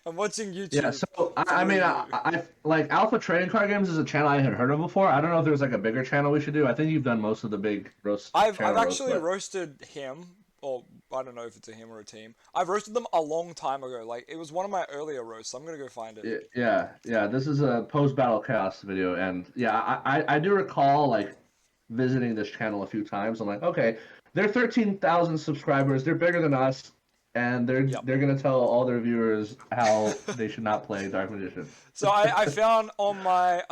I'm watching YouTube. Yeah, so I through mean, you. like Alpha Trading Card Games is a channel I had heard of before. I don't know if there's like a bigger channel we should do. I think you've done most of the big I've channel roasts, actually but roasted him, or I don't know if it's a him or a team. I've roasted them a long time ago. Like it was one of my earlier roasts. I'm gonna go find it. yeah, this is a post battle chaos video, and yeah, I do recall like visiting this channel a few times. I'm like, okay, they're 13,000 subscribers. They're bigger than us, and Yep. they're gonna tell all their viewers how they should not play Dark Magician. So I found on my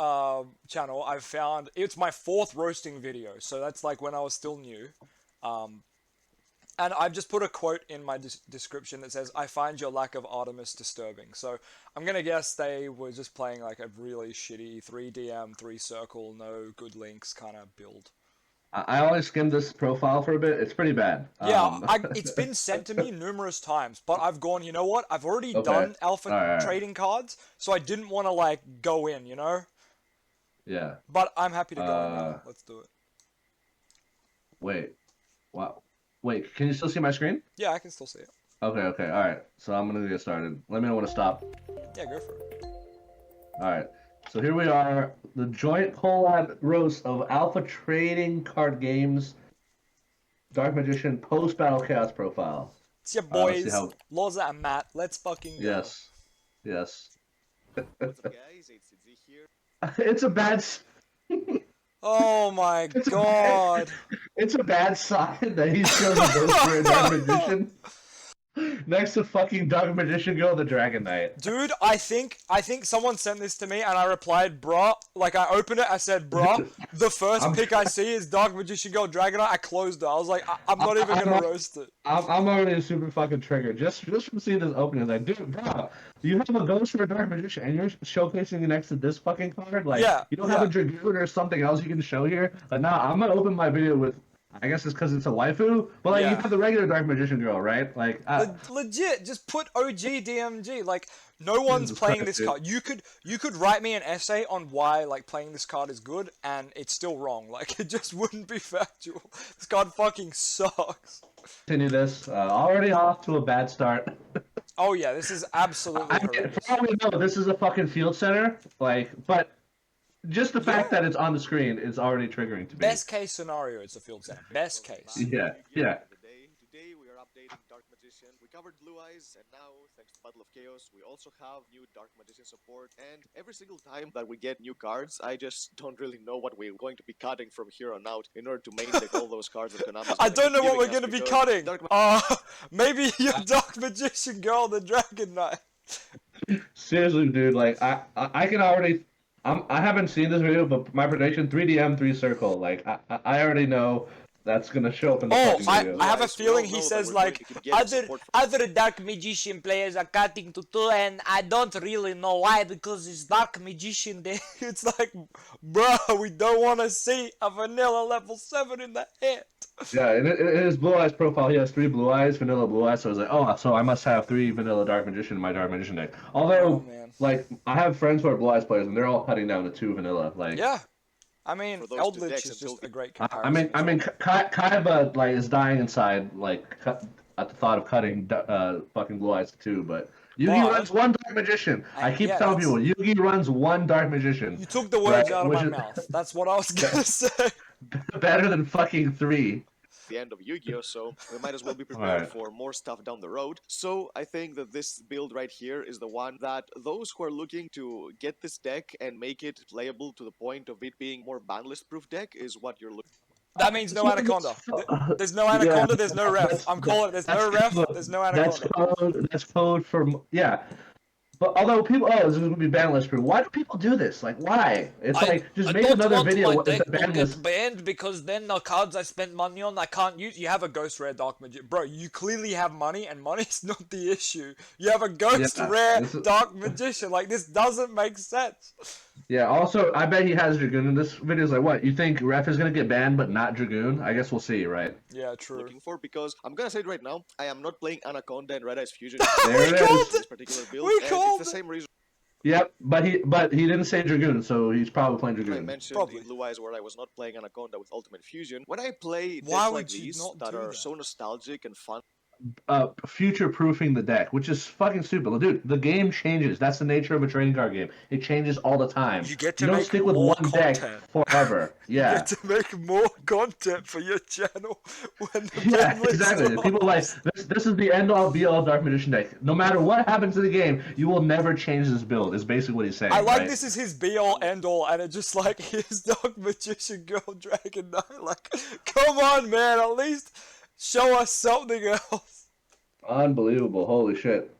channel, I found it's my fourth roasting video. So that's like when I was still new. Um, and I've just put a quote in my description that says, "I find your lack of Artemis disturbing." So I'm gonna guess they were just playing like a really shitty 3DM, 3 circle, no good links kind of build. I only skimmed this profile for a bit. It's pretty bad. Yeah, it's been sent to me numerous times, but I've gone, you know what? I've already Okay, done alpha all right, trading cards, so I didn't want to like go in, you know? yeah. But I'm happy to go in now. Uh, Let's do it. wait, wow, wait. Can you still see my screen? Yeah, I can still see it. Okay, all right. So I'm gonna get started. Let me know when to stop. Yeah, go for it. All right. So here we are, the joint collab roast of Alpha Trading Card Games Dark Magician post Battle Chaos profile. It's your Let's see boys, how. Loza and Matt. Let's fucking go. Yes, yes. What's up, guys? It's Z here. It's a bad. Oh my It's a bad. god. It's a bad sign that he's chosen Ghost for a Dark Magician next to fucking Dark Magician Girl the Dragon Knight. Dude, I think someone sent this to me and I replied, bruh. Like I opened it, I said, bruh. The first I'm, pick I see is Dark Magician Girl Dragonite. I closed it. I was like, I'm not even gonna roast it. I'm already super fucking triggered just from seeing this opening. Like, dude, bro, you have a Ghost for a Dark Magician and you're showcasing it next to this fucking card. Like, Yeah, you don't have yeah. a Dragoon or something else you can show here. But nah, I'm gonna open my video with. I guess it's because it's a waifu, but like you Yeah. have the regular Dark Magician Girl, right? Like, Legit, just put OG DMG. Like no one's Jesus playing Christ, this dude. card. You could write me an essay on why like playing this card is good, and it's still wrong. Like it just wouldn't be factual. This card fucking sucks. Continue this. Already off to a bad start. Oh yeah, this is absolutely I mean, horrendous. for all we know, this is a fucking field center. Like, but just the fact Yeah. that it's on the screen is already triggering to me. Best case scenario, it's a field center. Best case. Yeah, Here yeah. for the day. Today we are updating Dark Magician. We covered Blue Eyes, and now, thanks to Battle of Chaos, we also have new Dark Magician support. And every single time that we get new cards, I just don't really know what we're going to be cutting from here on out in order to maintain all those cards that Konami's I going to don't know be what we're giving gonna us be because cutting. Maybe your Dark Magician Girl, the Dragon Knight. Seriously, dude. Like, I can already. I haven't seen this video, but my prediction: 3DM, 3 circle. Like, I already know that's gonna show up in the Oh, fucking I video. have a Guys, we feeling all he know that says we're going like to keep getting other support from other Dark Magician players are cutting to 2, and I don't really know why because it's Dark Magician Day. It's like, bro, we don't want to see a vanilla level 7 in the head. Yeah, in his Blue Eyes profile, he has 3 Blue Eyes, vanilla Blue Eyes. So I was like, oh, so I must have 3 vanilla Dark Magician in my Dark Magician deck. Oh Although, man. like, I have friends who are Blue Eyes players, and they're all cutting down to 2 vanilla. Like, Yeah. I mean, For those two Eldritch decks is until just a great I comparison. mean, Kaiba like is dying inside, like at the thought of cutting fucking Blue Eyes to 2. But Yugi But- runs 1 Dark Magician. I keep yeah, telling that's- people, Yugi runs 1 Dark Magician. You took the words Right, out of which my is- mouth. That's what I was gonna say. Better than fucking 3. the end of Yugioh, so we might as well be prepared Alright. for more stuff down the road. So I think that this build right here is the one that those who are looking to get this deck and make it playable to the point of it being more banlist proof deck is what you're looking. That means no Anaconda. There's no Anaconda, there's no ref. I'm calling it. There's no ref, there's no Anaconda. That's code for yeah. But although people, this is gonna be banlist proof. Why do people do this? Like, why? It's like just make another video with the banlist. banned because then the cards I spent money on I can't use. You have a Ghost Rare Dark Magician, bro. You clearly have money, and money's not the issue. You have a Ghost Yeah, Rare this is- Dark Magician. Like this doesn't make sense. Yeah. Also, I bet he has Dragoon in this video. Is like, what? You think ref is gonna get banned, but not Dragoon? I guess we'll see, right? Yeah, true. looking for, because I'm gonna say it right now, I am not playing Anaconda and Red Eyes Fusion There it called is. this particular build, We and called it's the same reason Yep. But he didn't say Dragoon, so he's probably playing I Dragoon. mentioned Probably. in Blue Eyes where I was not playing Anaconda with Ultimate Fusion. When I play decks Why like would you these not that do are that? so nostalgic and fun, future-proofing the deck, which is fucking stupid. Dude, the game changes. That's the nature of a trading card game. It changes all the time. You get You to don't make stick with more one deck content. forever. You Yeah. get to make more content for your channel when the Yeah, ban list exactly. People like stops. this is the end all be all Dark Magician deck. No matter what happens to the game, you will never change this build, is basically what he's I saying, like right? this is his be all end all, and it just like here's Dark Magician Girl Dragon Knight. Like, come on, man, at least show us something else. Unbelievable. Holy shit.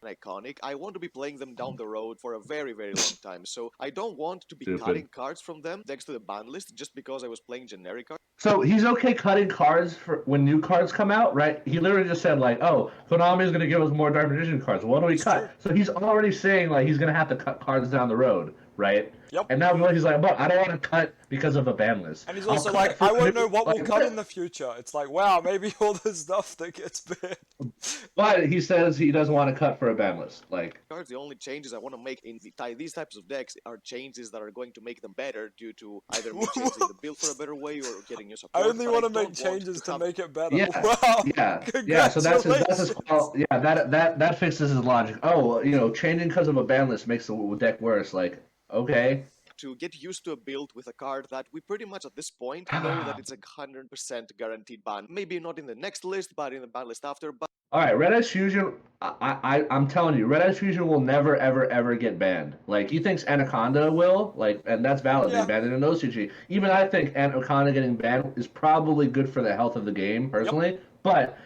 iconic. I want to be playing them down the road for a very, very long time. So I don't want to be Stupid. cutting cards from them next to the ban list just because I was playing generic cards. So he's okay cutting cards for when new cards come out, right? He literally just said like, "Oh, Konami is gonna give us more Dark Magician cards. What do we It's cut?" true. So he's already saying like he's gonna have to cut cards down the road, right? Yep. And now he's like, "But I don't want to cut because of a ban list." And he's I'll also cut like, for I the won't new- know what like, will cut in the future. It's like, wow, maybe all the stuff that gets banned. But he says he doesn't want to cut for a ban list. Like, Cards. The only changes I want to make in these types of decks are changes that are going to make them better due to either me changing the build for a better way or getting new support. I only but want to don't make changes to have- make it better. yeah, Wow. yeah. So that's Congratulations. his fault. Yeah, that fixes his logic. Oh, changing because of a ban list makes the deck worse. Like, okay. to get used to a build with a card that we pretty much at this point know that it's a 100% guaranteed ban. Maybe not in the next list, but in the ban list after. But All right, Red Eyes Fusion. I'm telling you, Red Eyes Fusion will never, ever, ever get banned. Like he thinks Anaconda will, like, and that's valid. Yeah. They banned it in OCG. Even I think Anaconda getting banned is probably good for the health of the game, personally. But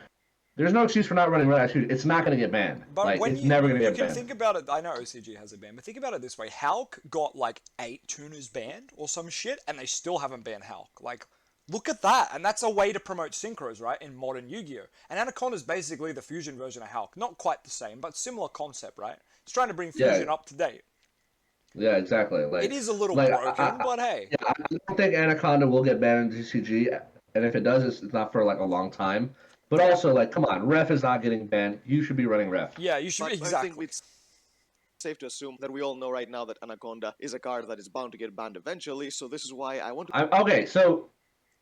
there's no excuse for not running Red Eyes Fusion. It's not going to get banned. But like when it's never going to you get can banned. think about it, I know OCG has a ban, but think about it this way: Hulk got like 8 tuners banned or some shit, and they still haven't banned Hulk. Like, look at that, and that's a way to promote synchros, right? In modern Yu-Gi-Oh, and Anaconda is basically the fusion version of Hulk. Not quite the same, but similar concept, right? It's trying to bring fusion up to date. Yeah, exactly. Like It is a little like, broken, but hey. yeah, I don't think Anaconda will get banned in GCG, and if it does, it's not for like a long time. But also, like, come on, Ref is not getting banned. You should be running Ref. Yeah, you should I exactly. think it's safe to assume that we all know right now that Anaconda is a card that is bound to get banned eventually. So this is why I want to. Okay, so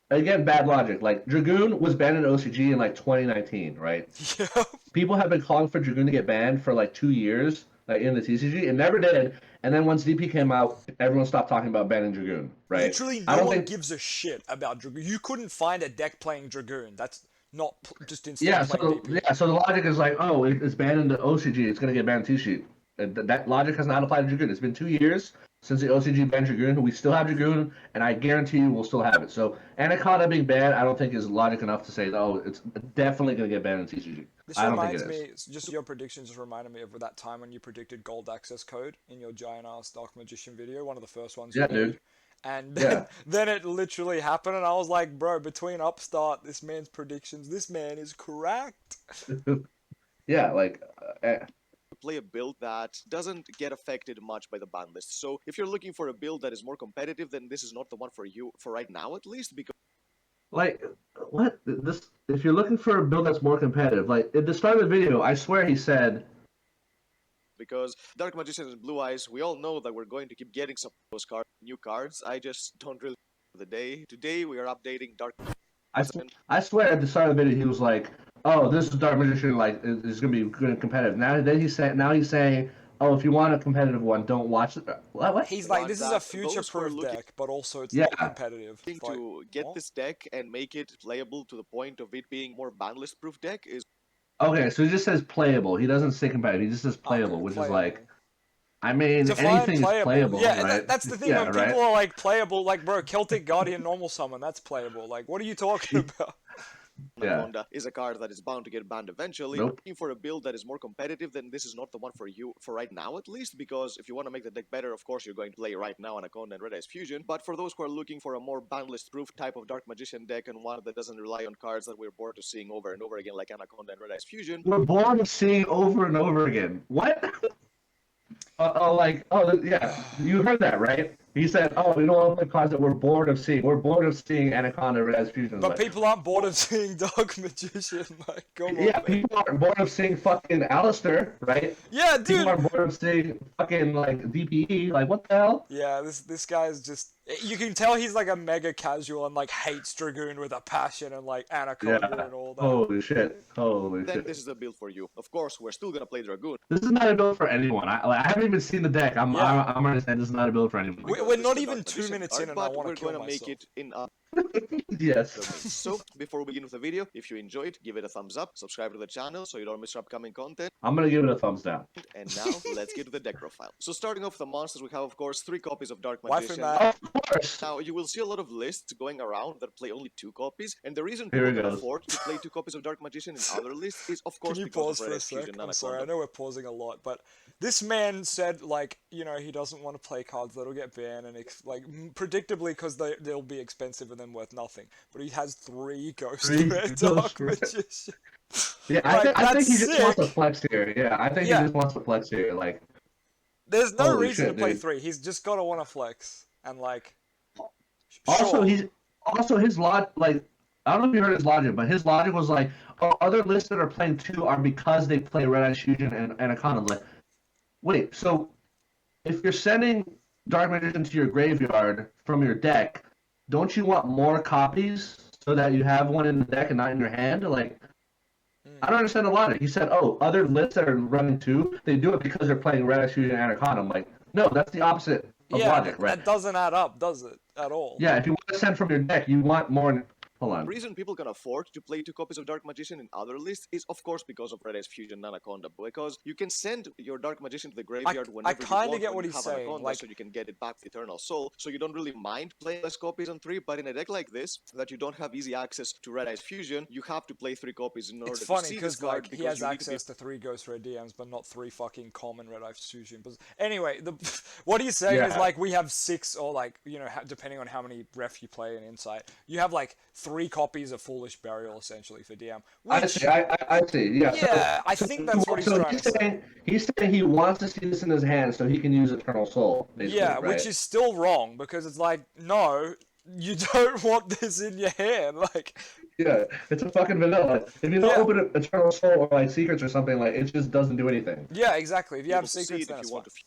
again, bad logic. Like Dragoon was banned in OCG in like 2019, right? Yeah. People have been calling for Dragoon to get banned for like 2 years, like in the TCG. It never did. And then once DP came out, everyone stopped talking about banning Dragoon, right? Literally, I no don't one think. gives a shit about Dragoon. You couldn't find a deck playing Dragoon. That's not just instead Yeah, playing DP. so the logic is like, oh, it's banned in the OCG, it's gonna get banned in T-sheet. That logic has not applied to Dragoon. It's been 2 years since the OCG banned Dragoon. We still have Dragoon, and I guarantee you we'll still have it. So Anaconda being banned, I don't think is logic enough to say, oh, it's definitely gonna get banned in TCG. This I don't think reminds it is. me, just your prediction just reminded me of that time when you predicted gold access code in your giant ass Dark Magician video, one of the first ones you Yeah, made. dude. And then, then it literally happened, and I was like, bro, between Upstart, this man's predictions, this man is correct. Yeah, like, play a build that doesn't get affected much by the ban list. So if you're looking for a build that is more competitive, then this is not the one for you for right now, at least, because like what this? If you're looking for a build that's more competitive, like at the start of the video, I swear he said. because Dark Magician and Blue Eyes, we all know that we're going to keep getting some of those new cards. I just don't really know the day. Today we are updating Dark Magician. I swear at the start of the video he was like, "Oh, this is Dark Magician. Like, it's gonna be good and competitive." Now he's saying, "Oh, if you want a competitive one, don't watch it." What? He's like, this is a Those future-proof who are deck, but also it's Yeah. not competitive. It's like, to get what? this deck and make it playable to the point of it being more ban list proof deck is Okay, so he just says playable. He doesn't say competitive. He just says playable, Okay, which playable. is like, I mean, Define anything is playable, Yeah, right? that's the thing Yeah, when right? people are like playable, like, bro, Celtic Guardian normal summon, that's playable. Like, what are you talking about? Yeah. Anaconda is a card that is bound to get banned eventually. Nope. Looking for a build that is more competitive, then this is not the one for you for right now, at least, because if you want to make the deck better, of course you're going to play right now Anaconda and Red Eyes Fusion. But for those who are looking for a more ban list proof type of Dark Magician deck and one that doesn't rely on cards that we're bored of seeing over and over again, like Anaconda and Red Eyes Fusion, We're bored of seeing over and over again. What? Yeah, you heard that, right? He said, "Oh, we don't want to play cards that we're bored of seeing. We're bored of seeing Anaconda Res Fusion." But people aren't bored of seeing Dark Magician. Like, come on, yeah, man. people aren't bored of seeing fucking Alistair, right? Yeah, People dude. aren't bored of seeing fucking like DPE. Like, what the hell? Yeah, this guy is just. You can tell he's like a mega casual and like hates Dragoon with a passion and like Anaconda Yeah. and all that. Holy shit. Holy Then shit. this is the build for you. Of course, we're still gonna play Dragoon. This is not a build for anyone. I haven't even seen the deck. I'm gonna say this is not a build for anyone. We're This not is a even Dark 2 Magician minutes card, in and I but want we're to kill gonna myself. make it in Yes. So, before we begin with the video, if you enjoyed, give it a thumbs up, subscribe to the channel so you don't miss our upcoming content, I'm gonna give it a thumbs down. and now let's get to the deck profile. So starting off with the monsters, we have of course 3 copies of Dark Waifu Magician. man. Of course. Now, you will see a lot of lists going around that play only 2 copies, and the reason Here people it can goes. afford to play 2 copies of Dark Magician in other lists is, of course, Can you because pause of for Red a X Fusion sec? I'm sorry, I Anaconda. know we're pausing a lot, but this man said, like, you know, he doesn't want to play cards that'll get banned and, predictably, because they'll be expensive and then worth nothing. But he has 3 Ghost Three Red Ghost Dark Red. Magician. Yeah, Like, I think he that's just wants to sick. flex here. Yeah, I think Yeah. he just wants to flex here. Like, There's no Holy reason shit, to play dude. 3. He's just got to want to flex. And, like, also sure. his log like I don't know if you heard his logic, but his logic was like, oh, other lists that are playing 2 are because they play Red Eyes Fusion and Anaconda. Like, wait, so if you're sending Dark Magician to your graveyard from your deck, don't you want more copies so that you have one in the deck and not in your hand? Like, I don't understand the logic. He said, oh, other lists that are running 2, they do it because they're playing Red Eyes Fusion and Anaconda. I'm like, no, that's the opposite of Yeah, logic, right? that doesn't add up, does it? At all. Yeah, if you want to send from your deck, you want more. Hold on. The reason people can afford to play 2 copies of Dark Magician in other lists is, of course, because of Red Eyes Fusion Anaconda. Because you can send your Dark Magician to the graveyard whenever you kinda want get when what you he's have saying, Anaconda, like- so you can get it back with Eternal Soul. So you don't really mind playing less copies on 3, but in a deck like this, that you don't have easy access to Red Eyes Fusion, you have to play 3 copies in order It's to funny see this because card, like he because has you need to be access to 3 Ghost Red DMs, but not 3 fucking common Red Eye Fusion. But anyway, what he's saying is Yeah. like we have 6 or like you know depending on how many ref you play in Insight, you have like 3 copies of Foolish Burial essentially for DM. I Which see. I see. Yeah. yeah, I think that's what he's trying to say. He's saying he wants to see this in his hand so he can use Eternal Soul. Basically, Yeah, right? which is still wrong because it's like no, you don't want this in your hand. Like yeah, it's a fucking vanilla. If you don't Yeah. open Eternal Soul or like Secrets or something, like it just doesn't do anything. yeah, exactly. If you have able to see secrets, it then if it's you want fine. to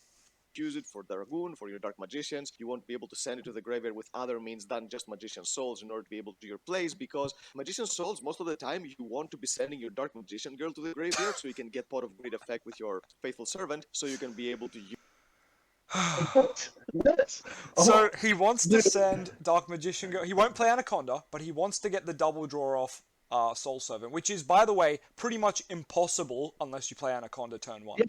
use it for Dragoon, for your Dark Magicians. You won't be able to send it to the graveyard with other means than just Magician Souls in order to be able to do your plays, because Magician Souls, most of the time, you want to be sending your Dark Magician girl to the graveyard so you can get Pot of Greed effect with your Faithful Servant, so you can be able to use What? So he wants to send Dark Magician Girl. He won't play Anaconda, but he wants to get the double draw off Soul Servant, which is, by the way, pretty much impossible unless you play Anaconda turn 1.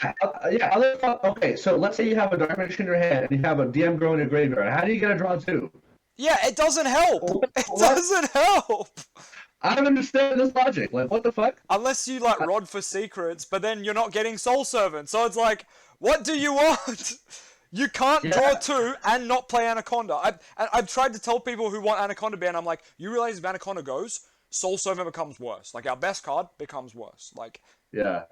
Yeah. Okay, so let's say you have a Dark Magician in your hand and you have a DM Girl in your graveyard. How do you get a draw 2? Yeah, it doesn't help. It What? doesn't help. I don't understand this logic. Like, what the fuck? Unless you like rod for secrets, but then you're not getting Soul Servant. So it's like, what do you want? You can't draw 2 and not play Anaconda. I've tried to tell people who want Anaconda ban, I'm like, you realize if Anaconda goes, Soul Servant becomes worse. Like our best card becomes worse. Like Yeah.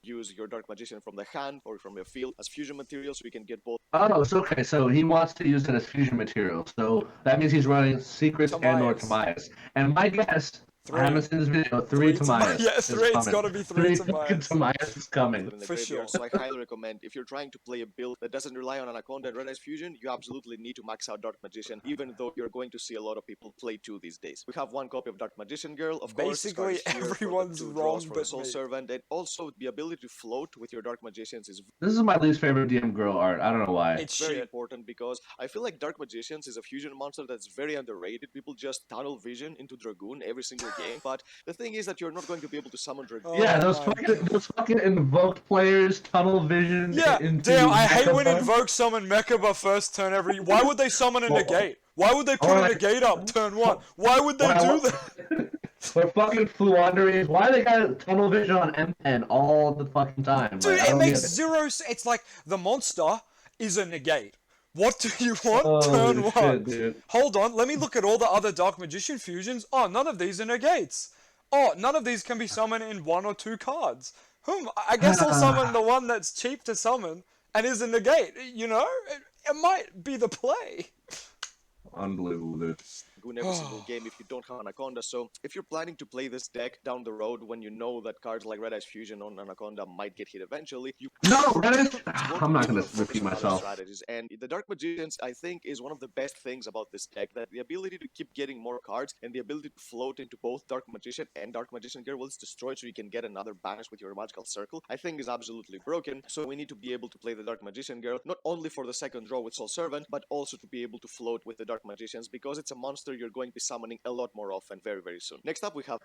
use your Dark Magician from the hand or from your field as fusion material, so you can get both. Oh, it's okay. So he wants to use it as fusion material. So that means he's running Secrets and/or Timaeus. Timaeus. And my guess, 3. I haven't seen this video. 3 Timaeus. Yeah, is 3. It's coming. got to be 3 fucking Timaeus. Timaeus is coming. In the For graveyard. sure. So I highly recommend, if you're trying to play a build that doesn't rely on Anaconda and Red Eyes Fusion, you absolutely need to max out Dark Magician, even though you're going to see a lot of people play 2 these days. We have 1 copy of Dark Magician Girl, of course. this card Basically, is here for the everyone's 2 wrong draws for the but Soul me. Servant, and also the ability to float with your Dark Magicians is This is my least favorite DM Girl art. I don't know why. It's very shit. important, because I feel like Dark Magicians is a fusion monster that's very underrated. People just tunnel vision into Dragoon every single game, but the thing is that you're not going to be able to summon Dragoon. Yeah, Oh those fucking invoked players, tunnel vision. Yeah, into damn, I hate when Mechaba. Invoke summon Mechaba first turn every... Why would they summon a negate? Why would they put Or a like- negate up turn 1? Why would they do that? Or fucking Fluanderies. Why they got tunnel vision on M10 all the fucking time? Dude, Like, I it don't makes get it. zero sense. It's like the monster is a negate. What do you want? Holy Turn shit, 1. dude. Hold on, let me look at all the other Dark Magician fusions. Oh, none of these are negates. Oh, none of these can be summoned in 1 or 2 cards. I guess I'll summon the one that's cheap to summon and is a negate. You know? it might be the play. Unbelievable, dude. In every single game if you don't have Anaconda. So if you're planning to play this deck down the road when you know that cards like Red Eyes Fusion on Anaconda might get hit eventually, you No, Reddit. won't I'm not be able gonna to focus repeat on other myself. strategies. And the Dark Magicians, I think, is one of the best things about this deck, that the ability to keep getting more cards and the ability to float into both Dark Magician and Dark Magician Gear while it's destroyed so you can get another banish with your Magical Circle, I think is absolutely broken. So we need to be able to play the Dark Magician Girl not only for the second draw with Soul Servant, but also to be able to float with the Dark Magicians, because it's a monster you're going to be summoning a lot more often very, very soon. Next up, we have...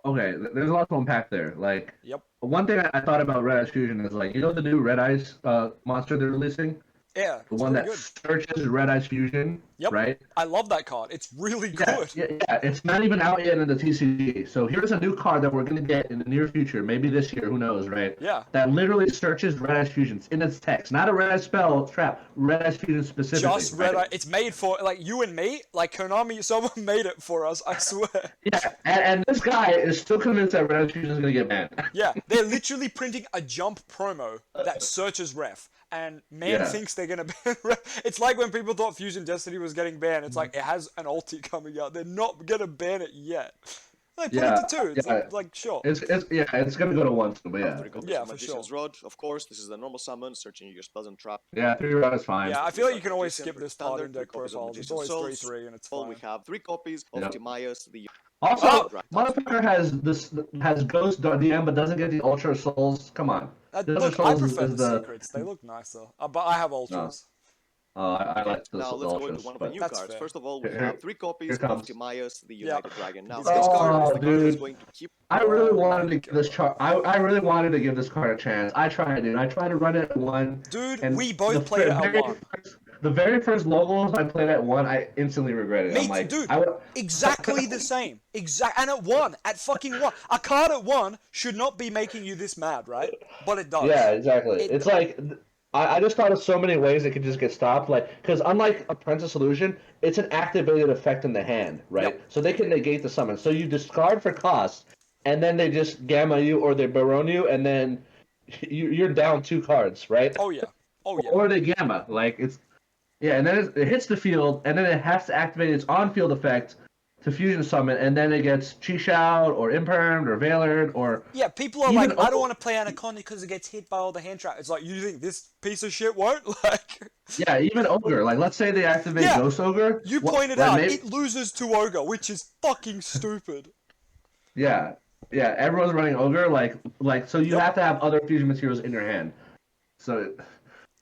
Okay, there's a lot to unpack there. Like, Yep. one thing I thought about Red Eyes Fusion is, like, you know the new Red Eyes monster they're releasing? Yeah, The it's one pretty that good. searches Red Eyes Fusion, Yep. right? I love that card. It's really Yeah, good. yeah, it's not even out yet in the TCG. So here's a new card that we're going to get in the near future, maybe this year, who knows, right? Yeah. That literally searches Red Eyes Fusions in its text. Not a Red Eyes spell trap, Red Eyes Fusion specifically. Just Red Eye. right? It's made for, like, you and me. Like, Konami, someone made it for us, I swear. Yeah, and this guy is still convinced that Red Eyes Fusion is going to get banned. Yeah, they're literally printing a jump promo that searches ref. And man Yeah. thinks they're gonna ban ref. It's like when people thought Fusion Destiny was getting banned. It's like, it has an ulti coming out. They're not gonna ban it yet. They put it to 2. It's yeah. like, sure. It's gonna go to 1 soon, but yeah. Three copies Yeah, of for Magician's sure. Rod. Of course, this is the normal summon, searching your spells and trap. Yeah, 3 round is fine. Yeah, I feel like you can always Magician skip for this part in standard, deck 3 copies of profiles. It's Magician's always Souls. 3/3 and it's We fine. have 3 copies of Yep. Timaeus, the... Also, Oh! motherfucker has Ghost DM but doesn't get the Ultra Souls. Come on. The Ultra Look, I Souls prefer is the secrets. They look nicer. But I have ultras. I like the Now let's go into Ultras. one of the But new That's cards. fair. First of all, we Here- have 3 copies here of comes. Timaeus, the Yep. United Dragon. Now, This this guy- card is the card that's dude. going to keep... I really Oh wanted my to give this chart. I really wanted to give this card a chance. I tried, dude. I tried to run it at 1. Dude, and we both the played it at very 1. The very first logos I played at 1, I instantly regretted it. Me I'm too, like, dude. I would, Exactly the same. And at 1. At fucking 1. A card at 1 should not be making you this mad, right? But it does. Yeah, exactly. It It's does. like I just thought of so many ways it could just get stopped. Like, because unlike Apprentice Illusion, it's an activated effect in the hand, right? Yep. So they can negate the summon. So you discard for cost, and then they just gamma you or they baron you, and then you're down 2 cards, right? Oh, yeah. Oh, yeah. Or they gamma. Like it's and then it hits the field, and then it has to activate its on-field effect to fusion summon, and then it gets Cheesh out or Impermed or Veilered or Yeah, people are Even like, I don't Ogre- want to play Anaconda because it gets hit by all the hand trap. It's like, you think this piece of shit won't? Like, yeah, even Ogre. Like let's say they activate Yeah, Ghost Ogre. you what- pointed like, out, maybe- it loses to Ogre, which is fucking stupid. Yeah, everyone's running Ogre, like so you Yep. have to have other fusion materials in your hand. So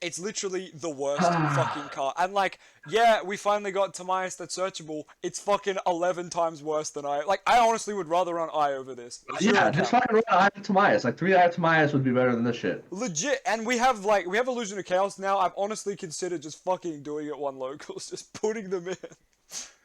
It's literally the worst fucking card. And like, yeah, we finally got Timaeus that's searchable. It's fucking 11 times worse than I honestly would rather run Eye over this. Zero yeah, just count. fucking run Eye of Timaeus. Like 3 Eye of Timaeus would be better than this shit. Legit, and we have Illusion of Chaos now. I've honestly considered just fucking doing it 1 locals, just putting them in.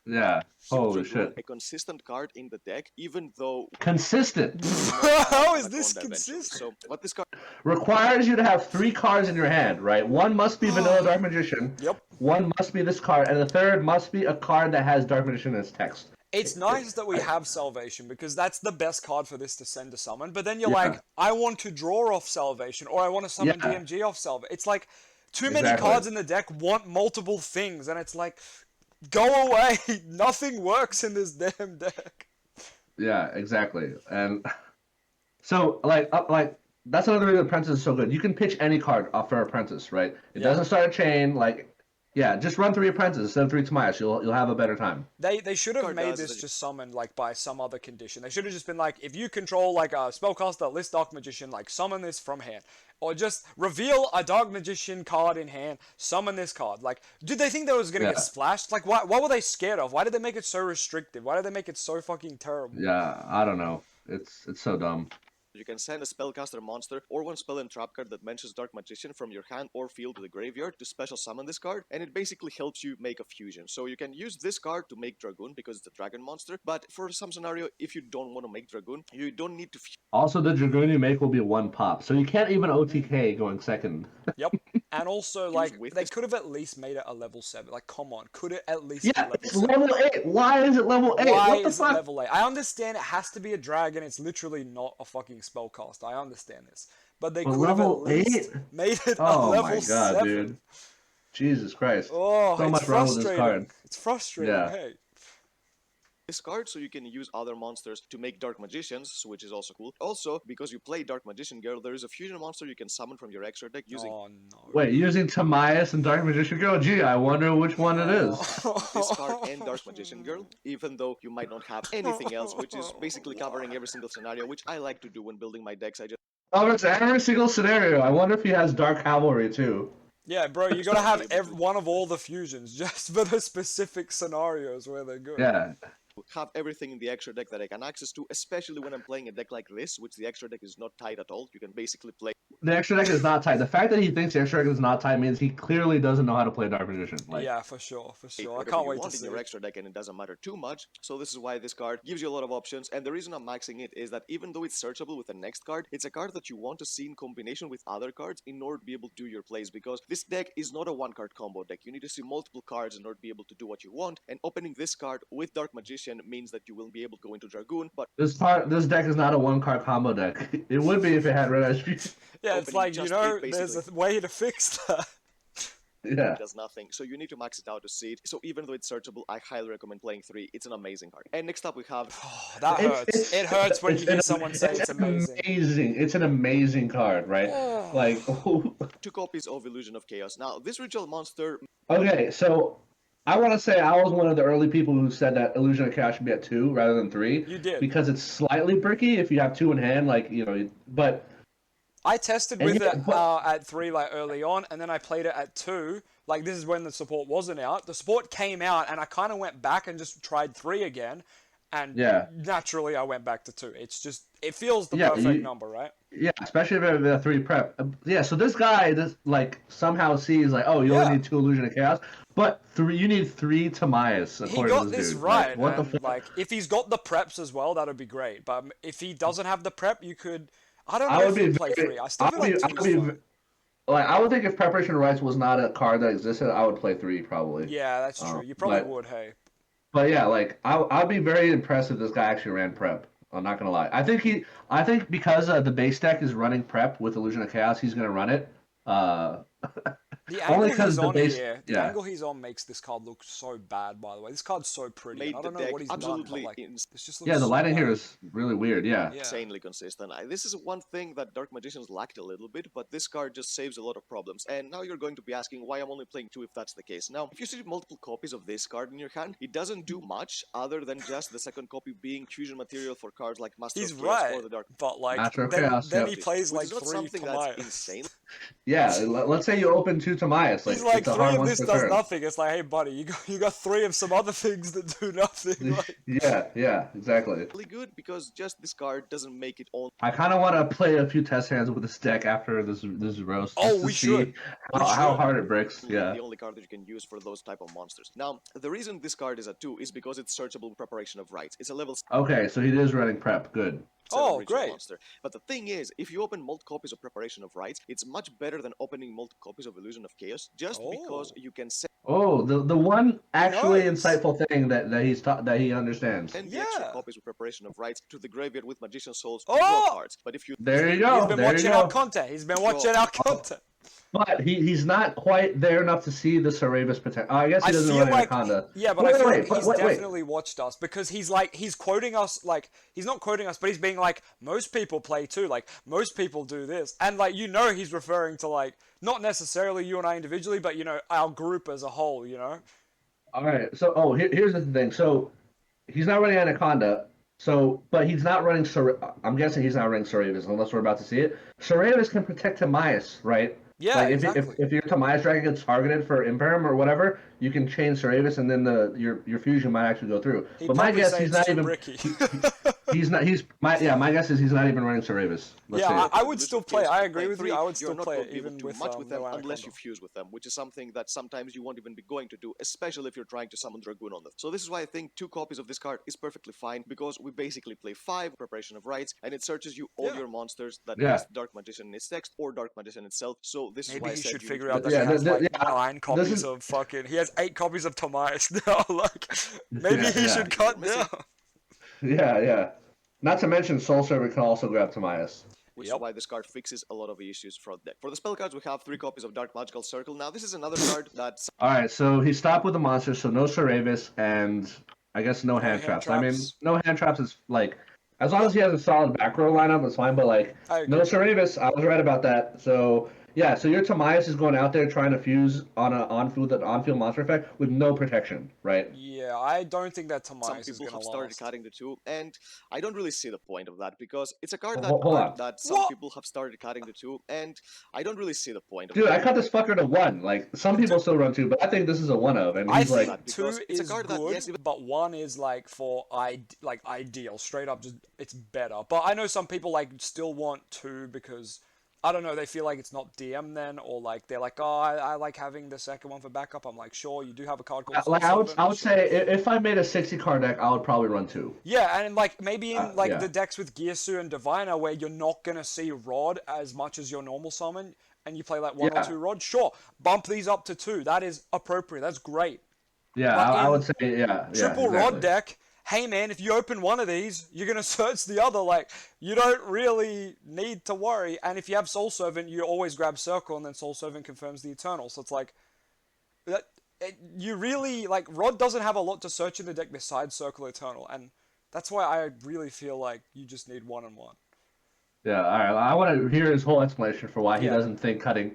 Yeah. Holy Dragoon, shit. a consistent card in the deck, even though... Consistent. How is this Anaconda eventually. consistent? So, what this card... Requires you to have 3 cards in your hand, right? 1 must be Vanilla Dark Magician. Yep. 1 must be this card, and the 3rd must be a card that has Dark Magician in its text. It's nice that we have Salvation, because that's the best card for this to send to summon, but then you're Yeah. like, I want to draw off Salvation, or I want to summon Yeah. DMG off Salvation. It's like, too many Exactly. cards in the deck want multiple things, and it's like, go away, nothing works in this damn deck. Yeah, exactly. And so, like that's another reason Apprentice is so good. You can pitch any card off for Apprentice, right? It Yeah. doesn't start a chain. Like, yeah, just run 3 Apprentice instead of 3 Timaeus. You'll have a better time. They should have Card made does this that- just summoned like by some other condition. They should have just been like, if you control like a spellcaster, list Dark Magician, like summon this from hand, or just reveal a Dark Magician card in hand, summon this card. Like, did they think that was gonna Yeah. get splashed? Like, what were they scared of? Why did they make it so restrictive? Why did they make it so fucking terrible? Yeah, I don't know. It's so dumb. You can send a spellcaster monster or 1 spell and trap card that mentions Dark Magician from your hand or field to the graveyard to special summon this card, and it basically helps you make a fusion. So you can use this card to make Dragoon because it's a dragon monster, but for some scenario, if you don't want to make Dragoon, you don't need to Also, the Dragoon you make will be 1 pop, so you can't even OTK going second. Yep. And also, like, with they this- could have at least made it a level 7. Like, come on, could it at least Yeah, be it's level 7? level 8. Why is it level 8? Why What the is it fuck? level 8? I understand it has to be a dragon. It's literally not a fucking spellcaster. I understand this. But they But could have at level least 8? made it a Oh level my god, 7. dude. Jesus Christ. Oh, So it's much wrong with this frustrating. card. It's frustrating. Yeah. Hey. this card, so you can use other monsters to make Dark Magicians, which is also cool. Also, because you play Dark Magician Girl, there is a fusion monster you can summon from your extra deck using Oh no. Wait, using Timaeus and Dark Magician Girl? Gee, I wonder which one it is. this card and Dark Magician Girl, even though you might not have anything else, which is basically covering every single scenario, which I like to do when building my decks. I just Oh, it's every single scenario. I wonder if he has Dark Cavalry too. Yeah, bro, you gotta have one of all the fusions just for the specific scenarios where they're good. Yeah. have everything in the extra deck that I can access to, especially when I'm playing a deck like this, which the extra deck is not tied at all. You can basically play The extra deck is not tight. The fact that he thinks the extra deck is not tight means he clearly doesn't know how to play Dark Magician. Like, Yeah, for sure, for sure. I whatever can't you wait to want in see your it. extra deck, and it doesn't matter too much. So this is why this card gives you a lot of options. And the reason I'm maxing it is that even though it's searchable with the next card, it's a card that you want to see in combination with other cards in order to be able to do your plays. Because this deck is not a one-card combo deck. You need to see multiple cards in order to be able to do what you want. And opening this card with Dark Magician means that you will be able to go into Dragoon, but this deck is not a one-card combo deck. It would be if it had red SP. Yeah, it's opening like, just there's basically- a way to fix that. Yeah. it does nothing. So you need to max it out to see it. So even though it's searchable, I highly recommend playing 3. It's an amazing card. And next up we have Oh, that hurts. It hurts when you hear someone say it's amazing. It's an amazing card, right? Like, 2 copies of Illusion of Chaos. Now, this ritual monster okay, so I want to say I was one of the early people who said that Illusion of Chaos should be at 2 rather than 3. You did. Because it's slightly bricky if you have 2 in hand, like, but I tested And with yeah, it but- at 3 like early on, and then I played it at 2. Like, this is when the support wasn't out. The support came out, and I kind of went back and just tried 3 again. And Yeah. naturally, I went back to 2. It's just, it feels the Yeah, perfect number, right? yeah, especially if you have a 3 prep. Yeah, so this guy, like, somehow sees, like, oh, you Yeah. only need 2 Illusion of Chaos, but you need 3 Timaeus, He according got to this dude. right. Like, what the And, fuck? like, if he's got the preps as well, that'd be great. But if he doesn't have the prep, you could. I don't I know would if he'd be play very- 3. I still feel like 2 I'd is be fine. Like, I would think if Preparation Rights was not a card that existed, I would play 3 probably. Yeah, that's true. You probably but- would, hey. But yeah, like I'd be very impressed if this guy actually ran prep. I'm not gonna lie. I think because the base deck is running prep with Illusion of Chaos, he's gonna run it. The Only angle 'cause he's the on base- here, the yeah. angle he's on makes this card look so bad, by the way. This card's so pretty. made I the don't know deck what he's absolutely done, but, like, ins- this just looks Yeah, the so lighting bad. here is really weird. Yeah. Yeah. insanely consistent. This is one thing that Dark Magicians lacked a little bit, but this card just saves a lot of problems. And now you're going to be asking why I'm only playing 2 if that's the case. Now, if you see multiple copies of this card in your hand, it doesn't do much other than just the second copy being fusion material for cards like Master He's of Chaos right, or the Dark but like Master of then, Chaos, then yep. he plays which like is not 3 something that's Timaeus. insane. Yeah. Let's say you open 2 Timaeus. Like, He's like, it's a 3 hard of one this to does turn. nothing. It's like, hey buddy, you got 3 of some other things that do nothing. Like, Yeah, exactly. Really good because just this card doesn't make it on. I kind of want to play a few test hands with this deck after this roast. Oh, just to we see should. We how should. hard it breaks. Yeah. The only card that you can use for those type of monsters. Now, the reason this card is at 2 is because it's searchable with Preparation of Rights. It's a level Okay, so he is running prep. Good. 7 Oh, ritual great. monster. But the thing is, if you open multiple copies of Preparation of Rights, it's much better than opening multiple copies of Illusion of Chaos, just because Oh. you can send Oh, the one actually Nice. insightful thing that he understands. the extra Yeah. copies with Preparation of Rights to the graveyard with Magician Souls to Oh! draw cards. But if you There you he's go. been There you watching go. our content. He's been watching our content. But he's not quite there enough to see the Cerebus potential. I guess he I doesn't feel run like, Anaconda. yeah, but Wait, I feel wait, like wait, he's wait, wait. definitely watched us because he's quoting us, like, he's not quoting us, but he's being like, most people play too, like, most people do this. And, like, he's referring to, like, not necessarily you and I individually, but, our group as a whole, All right. So, here's the thing. So, he's not running Anaconda. So, but he's not running. I'm guessing he's not running Cerebus unless we're about to see it. Cerebus can protect Timaeus, right? Yeah, Like exactly. if your Timaeus dragon gets targeted for Imperium or whatever, you can chain Cerebus, and then your fusion might actually go through. He'd But my probably guess say he's it's not too even. bricky. My guess is he's not even running Cerebus. Let's see Yeah, it. I would still play. I agree with three, you. I would you're still not play going it to be able even to do with much with them no unless Anaconda. you fuse with them, which is something that sometimes you won't even be going to do, especially if you're trying to summon Dragoon on them. So this is why I think 2 copies of this card is perfectly fine, because we basically play 5 Preparation of Rights, and it searches you all Yeah. your monsters that Yeah. list Dark Magician in its text or Dark Magician itself. So this is Maybe why I he said should you figure need to out that do he Yeah, has like yeah, 9 copies is- of fucking. He has 8 copies of Timaeus now. Like, maybe Yeah, he yeah. should cut Missing- down. Yeah. Not to mention Soul Servant can also grab Timaeus. which is why this card fixes a lot of issues from deck. For the spell cards, we have 3 copies of Dark Magical Circle. Now, this is another card that... Alright, so he stopped with the monsters, so no Saravis, and I guess no hand hand traps. I mean, traps. no hand traps is, like, as long as he has a solid back row lineup, it's fine, but, like, I agree. no Saravis, I was right about that. So, yeah, so your Tamias is going out there trying to fuse on an on-field monster effect with no protection, right? Yeah, I don't think that some Tamias is people gonna have started last. cutting the two, and I don't really see the point of that because it's a card Hold on. that some What? people have started cutting the two, and I don't really see the point of Dude, that. I cut this fucker to 1. Like, some people still run 2, but I think this is a 1 of, and I he's like... think because 2 it's a is card that, good, yes, but 1 is like for ideal, straight up. Just it's better. But I know some people like still want 2 because I don't know. They feel like it's not DM then, or like they're like, oh, I like having the second one for backup. I'm like, sure, you do have a card called Soul Like, Servant, I would sure. say, if I made a 60-card deck, I would probably run 2. Yeah, and like maybe in like yeah. the decks with Gearsu and Diviner where you're not gonna see Rod as much as your normal summon, and you play like 1 or Yeah. 2 Rod, sure, bump these up to 2. That is appropriate. That's great. Yeah, But I in would say, yeah. Triple exactly. Rod deck, hey man, if you open one of these, you're gonna search the other. Like, you don't really need to worry. And if you have Soul Servant, you always grab Circle, and then Soul Servant confirms the Eternal. So it's like that. You really like Rod doesn't have a lot to search in the deck besides Circle Eternal, and that's why I really feel like you just need 1 and 1. Yeah, all right. I want to hear his whole explanation for why he Yeah. doesn't think cutting.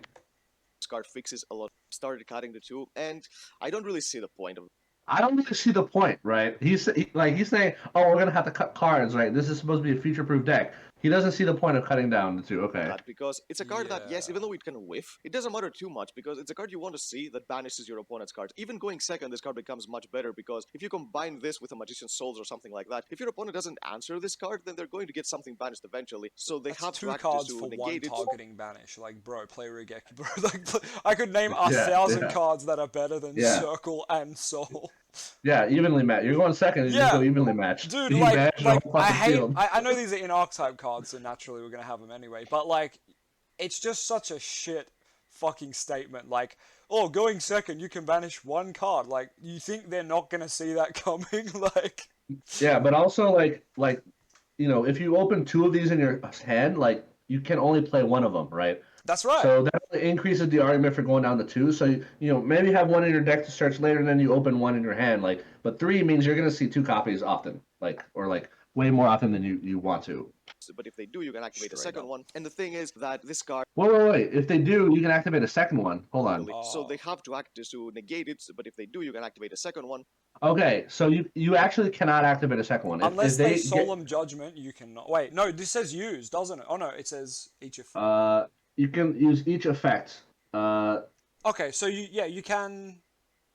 This card fixes a lot. Started cutting the two, and I don't really see the point of I don't really see the point, right? He's saying, oh, we're gonna have to cut cards, right? This is supposed to be a future-proof deck. He doesn't see the point of cutting down the 2. Okay. that because it's a card that, yes, Yeah. even though it can whiff, it doesn't matter too much because it's a card you want to see that banishes your opponent's cards. Even going second, this card becomes much better because if you combine this with a Magician's Souls or something like that, if your opponent doesn't answer this card, then they're going to get something banished eventually. So they That's have 2 to act cards to for 1 negate it. targeting banish. Like, bro, play Regeki, bro. Like, I could name Yeah, 1,000 yeah. cards that are better than Yeah. Circle and Soul. Yeah, evenly matched. You're going second. You Yeah. just go evenly matched. Dude, You like bash the whole I fucking hate. field. I know these are in archetype cards, so naturally we're gonna have them anyway. But like, it's just such a shit fucking statement. Like, oh, going second, you can banish 1 card. Like, you think they're not gonna see that coming? Like, Yeah, but also like you know, if you open 2 of these in your hand, like you can only play 1 of them, right? that's right. So that increases the argument for going down to 2. So you know, maybe have 1 in your deck to search later, and then you open 1 in your hand. Like, but 3 means you're gonna see 2 copies often, or way more often than you want to. But if they do, you can activate a Straight second up. one. And the thing is that this card, Wait. If they do, you can activate a second one. Hold on. so Oh. they have to act just to negate it. But if they do, you can activate a second one. Okay, so you actually cannot activate a second one. Unless if they get- solemn judgment, you cannot. Wait, no, this says use, doesn't it? Oh no, it says each of. you can use each effect. Okay, so you can.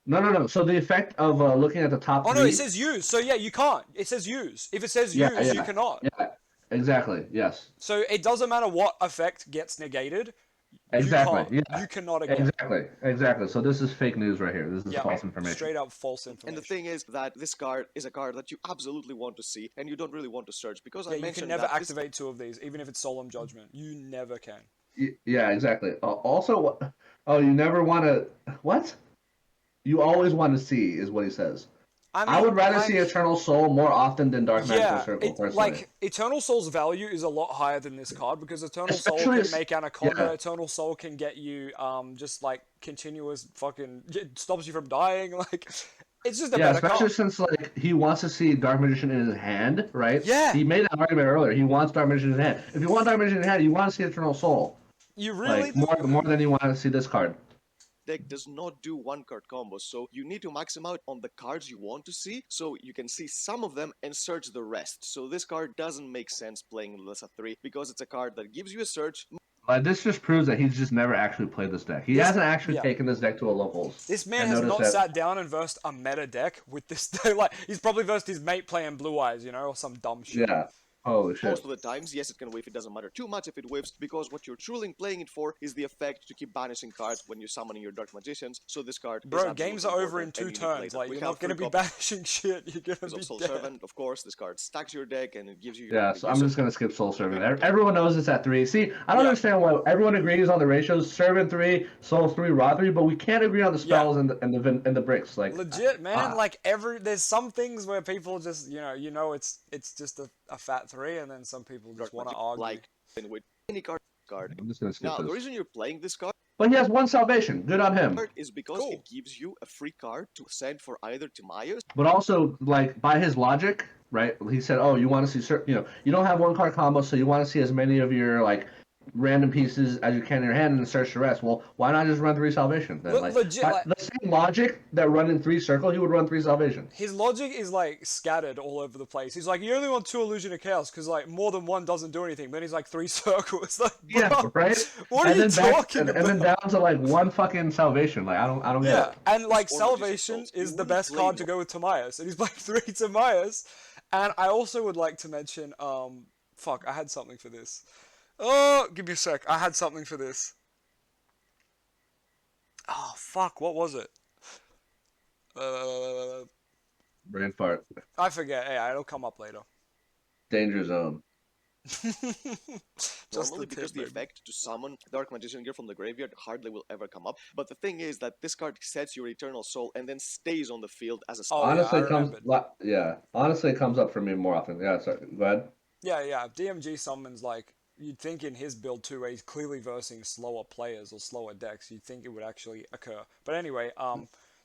No. So the effect of looking at the top. Oh no, 3, it says use. So yeah, you can't. It says use. If it says Yeah, use, you yeah. cannot. Yeah, exactly. Yes. So it doesn't matter what effect gets negated. Exactly. You Yeah. cannot again. Exactly. So this is fake news right here. This is Yeah, false information. straight up false information. And the thing is that this card is a card that you absolutely want to see, and you don't really want to search because yeah, I you mentioned can never that this activate 2 of these, even if it's solemn judgment. You never can. Yeah, exactly. Also, oh, you never want to. What? You always want to see is what he says. I would rather see Eternal Soul more often than Dark Magical Circle, personally. Like, Eternal Soul's value is a lot higher than this card, because Eternal Soul Especially can make Anaconda, yeah. Eternal Soul can get you, just, like, continuous fucking... It stops you from dying, like... It's just a better especially card. since like he wants to see Dark Magician in his hand, right? Yeah. He made that argument earlier. He wants Dark Magician in his hand. If you want Dark Magician in his hand, you want to see Eternal Soul. You really Like do? more than you want to see this card. deck does not do 1-card combos, so you need to max them out on the cards you want to see, so you can see some of them and search the rest. So this card doesn't make sense playing LOZA 3, because it's a card that gives you a search. This just proves that he's just never actually played this deck. He hasn't actually taken this deck to a locals. This man And has notice not that- sat down and versed a meta deck with this. Like, he's probably versed his mate playing Blue Eyes, you know, or some dumb shit. Yeah. Holy shit. Most of the times, yes, it can whiff. It doesn't matter too much if it whiffs, because what you're truly playing it for is the effect to keep banishing cards when you're summoning your Dark Magicians. So this card is Bro, games are absolutely over in important, 2 and you need to play turns. them. Like, We you're have not going to 3 be copies banishing shit. You're going to of be Soul dead. Servant, of course. This card stacks your deck and it gives you. Yeah, so I'm just going to skip Soul Servant. Everyone knows it's at 3. See, I don't understand why everyone agrees on the ratios. Servant 3, Soul 3, Rod 3, but we can't agree on the spells and the bricks. Like Legit, man. Like, there's some things where people just, it's just a fat 3, and then some people just want to argue. Like, in which any card. I'm just gonna skip Now, the this. reason you're playing this card But he has one salvation. Good on him. is because Cool. it gives you a free card to send for either Timaeus. But also, like, by his logic, right? He said, "Oh, you want to see certain, you don't have one card combo, so you want to see as many of your like random pieces as you can in your hand and search the rest." Well, why not just run 3 salvation then? Like, Legit, like, the same logic that running 3 circle, he would run 3 salvation. his logic is like scattered all over the place. He's like, you only want 2 Illusion of Chaos because like more than one doesn't do anything. Then he's like 3 circles. Like, Yeah, bro, right. what are you talking and about? then down to like 1 fucking salvation. Like, I don't get Yeah, it. and like Or Salvation Magician Souls. is You the wouldn't best play card to more. go with Timaeus, and he's playing 3 Timaeus. And I also would like to mention, fuck, I had something for this. Oh, give me a sec. I had something for this. Oh, fuck, what was it? Brain fart. I forget. Yeah, it'll come up later. Danger zone. Just Normally, the because tip, the baby. effect to summon Dark Magician Gear from the graveyard hardly will ever come up. But the thing is that this card sets your Eternal Soul and then stays on the field as a Oh, spell. yeah, Honestly, I it comes. remembered. Yeah, honestly, it comes up for me more often. Yeah, sorry. Go ahead. Yeah. DMG summons like you'd think in his build too, where he's clearly versing slower players or slower decks. You'd think it would actually occur. But anyway,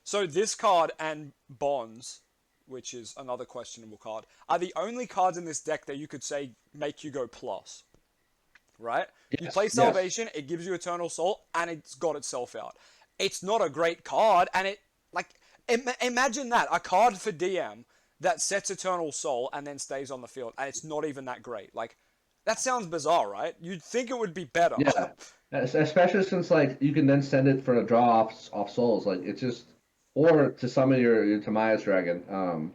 so this card and Bonds, which is another questionable card, are the only cards in this deck that you could say make you go plus. Right? You Yes, play yes. Salvation, it gives you Eternal Soul, and it's got itself out. It's not a great card, and it like imagine that a card for DM that sets Eternal Soul and then stays on the field, and it's not even that great. Like that sounds bizarre, right? You'd think it would be better. Yeah, especially since like you can then send it for a draw off souls. Like it's just, or to summon your Timaeus dragon.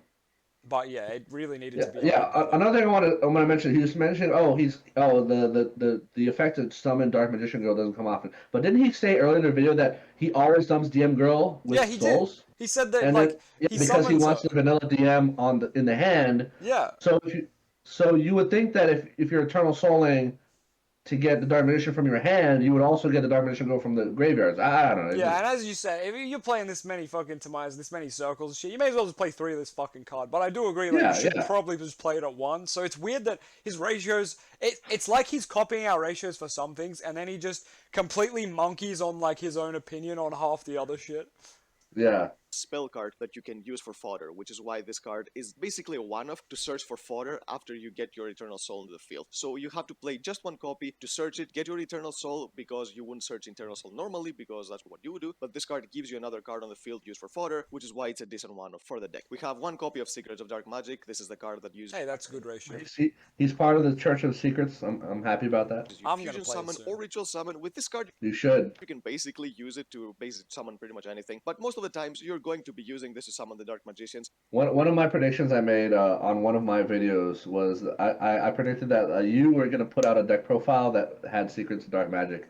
But yeah, it really needed Yeah, to be. yeah. Another thing I want to mention. He was mentioning, the effect of summon Dark Magician Girl doesn't come often. But didn't he say earlier in the video that he always summons DM Girl with Yeah, he souls? did. He said that And like then, yeah, he because he summons wants her. the vanilla DM in the hand. Yeah. So you would think that if you're Eternal Souling to get the Dark Magician from your hand, you would also get the Dark Magician Girl from the graveyards. I don't know. Yeah, and as you said, if you're playing this many fucking Timaeus, this many circles, shit, you may as well just play 3 of this fucking card. But I do agree, like, Yeah, you should yeah. probably just play it at 1. So it's weird that his ratios, it's like he's copying our ratios for some things, and then he just completely monkeys on, like, his own opinion on half the other shit. Yeah. Spell card that you can use for fodder, which is why this card is basically a one-off to search for fodder after you get your Eternal Soul into the field. So you have to play just 1 copy to search it, get your Eternal Soul, because you wouldn't search Eternal Soul normally, because that's what you would do, but this card gives you another card on the field used for fodder, which is why it's a decent one-off for the deck. We have 1 copy of Secrets of Dark Magic. This is the card that uses Hey, that's a good ratio. He's part of the Church of Secrets. I'm happy about that. your I'm gonna fusion play it summon soon. or ritual summon. With this card, You should. you can basically use it to summon pretty much anything, but most of the times you're going to be using this to summon the Dark Magicians. One of my predictions I made on one of my videos was I predicted that you were going to put out a deck profile that had Secrets of Dark Magic.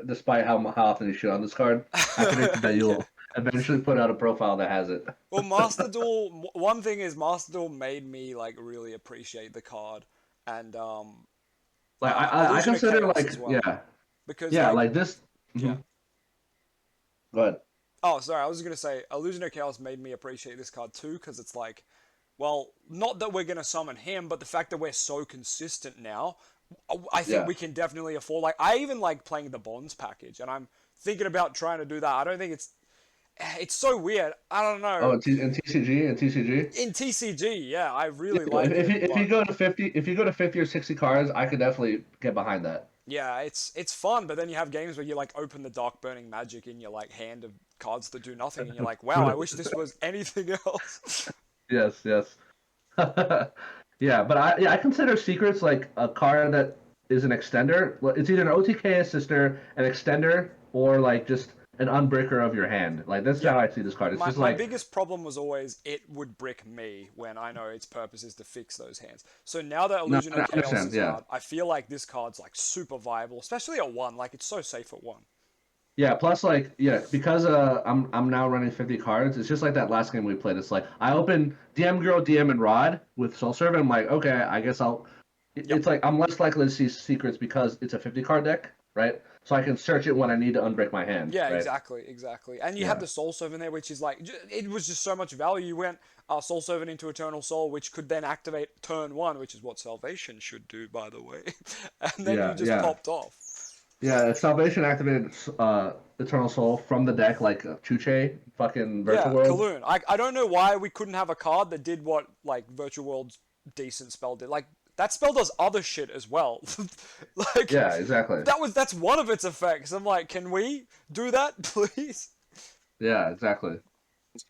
Despite how often you shoot on this card, I predicted that you'll eventually put out a profile that has it. Well, Master Duel, one thing is Master Duel made me, like, really appreciate the card. And, Like I Illusion of consider Chaos like as well. yeah because, like this. Yeah. Go ahead. Oh, sorry, I was just going to say, Illusion of Chaos made me appreciate this card too, because it's like, well, not that we're going to summon him, but the fact that we're so consistent now, I think Yeah. we can definitely afford, like, I even like playing the Bonds package, and I'm thinking about trying to do that. I don't think it's so weird. I don't know. Oh, in TCG. In TCG, yeah, I really Yeah, like if it. you but- go to 50 or 60 cards, I could definitely get behind that. Yeah, it's fun, but then you have games where you like open the Dark Burning Magic in your like hand of cards that do nothing, and you're like, wow, I wish this was anything else. Yes. Yeah, but I consider Secrets like a card that is an extender. It's either an OTK assister, an extender, or like just an unbreaker of your hand. Like that's how I see this card. It's just My like biggest problem was always it would brick me when I know its purpose is to fix those hands. So now that Illusion I of Chaos understand, is yeah. out, I feel like this card's like super viable, especially at 1. Like it's so safe at 1. yeah. Plus, like because I'm now running 50 cards. It's just like that last game we played. It's like I open DM Girl, DM and Rod with Soul Servant. I'm like, okay, I guess I'll it's like I'm less likely to see secrets because it's a 50 card deck, right? So I can search it when I need to unbreak my hand. Yeah, right? exactly. And you have the Soul Servant there, which is like, it was just so much value. You went Soul Servant into Eternal Soul, which could then activate turn 1, which is what Salvation should do, by the way. And then you just popped off. Yeah, Salvation activated Eternal Soul from the deck like Chuche, fucking Virtual World. Kaloon. I don't know why we couldn't have a card that did what like Virtual World's decent spell did. Like that spell does other shit as well. Like yeah, exactly. That's one of its effects. I'm like, can we do that, please? Yeah, exactly.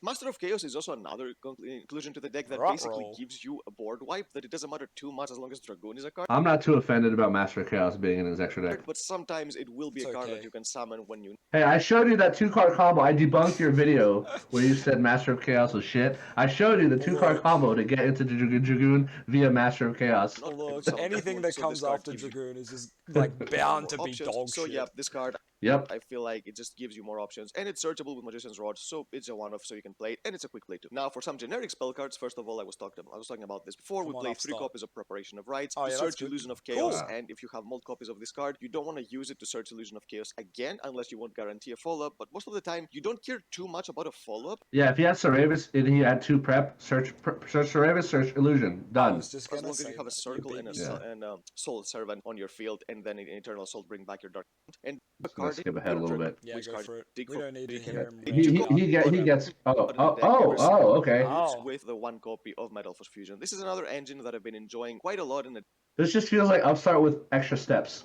Master of Chaos is also another inclusion to the deck that basically gives you a board wipe that it doesn't matter too much as long as Dragoon is a card. I'm not too offended about Master of Chaos being in his extra deck. But sometimes it will be a card that you can summon when you... Hey, I showed you that 2-card combo. I debunked your video where you said Master of Chaos was shit. I showed you the 2-card combo to get into Dragoon via Master of Chaos. Look, anything that comes after Dragoon is just like bound to be dog so shit. yeah, this card... Yep. I feel like it just gives you more options, and it's searchable with Magician's Rod, so it's a one-off, so you can play it, and it's a quick play too. Now, for some generic spell cards, first of all, I was talking about this before. We play 3 copies of Preparation of Rites, to search Illusion of Chaos, and if you have multiple copies of this card, you don't want to use it to search Illusion of Chaos again, unless you won't guarantee a follow-up. But most of the time, you don't care too much about a follow-up. Yeah, if he had Saravis and he had 2 prep, search Saravis, search Illusion, done. As long as you have a Circle and a Soul Servant on your field, and then in Eternal Soul, bring back your Dark. And the card, skip ahead a little bit. Yeah, go for it. We don't need to hear him. He gets. Okay. With the 1 copy of Metal Force Fusion. This is another engine that I've been enjoying quite a lot in the... This just feels like Upstart with extra steps.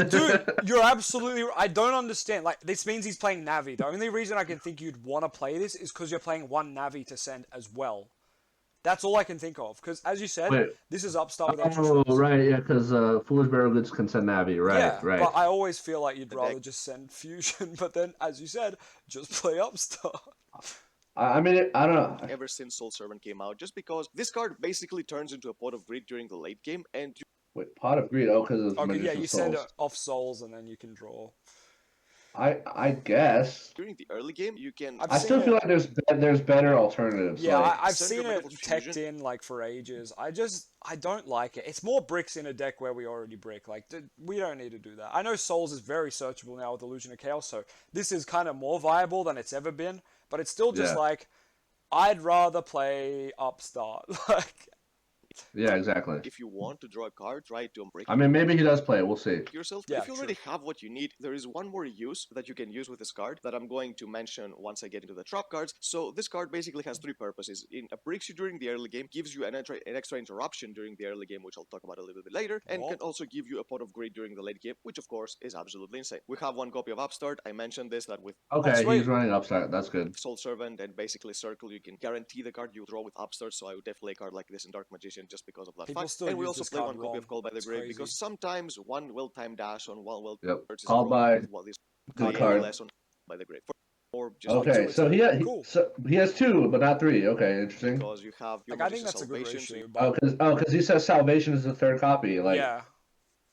Dude, you're absolutely right. I don't understand. Like, this means he's playing Navi. The only reason I can think you'd want to play this is because you're playing 1 Navi to send as well. That's all I can think of. Because, as you said, this is Upstart with extra steps. Oh, right, yeah, because Foolish Barrel Goods can send Navi, right, right. But I always feel like you'd rather just send Fusion. But then, as you said, just play Upstart. I mean, I don't know. Ever since Soul Servant came out, just because this card basically turns into a Pot of Greed during the late game, and... Wait, Pot of Greed? Oh, because of okay, yeah, you send it off souls and then you can draw. I guess. During the early game, you can... I still feel like there's better alternatives. Yeah, like... I've seen it teched in, like, for ages. I don't like it. It's more bricks in a deck where we already brick. Like, we don't need to do that. I know Souls is very searchable now with Illusion of Chaos, so this is kind of more viable than it's ever been. But it's still just like, I'd rather play Upstart. Like... Yeah, exactly. If you want to draw a card, try to unbreak. I mean, maybe he does play it. We'll see. Yourself. Yeah, if you already have what you need, there is one more use that you can use with this card that I'm going to mention once I get into the trap cards. So this card basically has 3 purposes. It breaks you during the early game, gives you an extra interruption during the early game, which I'll talk about a little bit later, and can also give you a Pot of Greed during the late game, which of course is absolutely insane. We have 1 copy of Upstart. I mentioned this, that with... Okay, he's running Upstart. That's good. Soul Servant and basically Circle, you can guarantee the card you draw with Upstart, so I would definitely play a card like this in Dark Magician just because of that fact. And we also play 1 copy of Call by the Grave because sometimes 1 will time dash on 1 will Called by good card less on by the Grave. Okay, so he has 2 but not 3. Okay, interesting. Because you have your I think that's a good ratio. Because he says Salvation is the 3rd copy. Like yeah.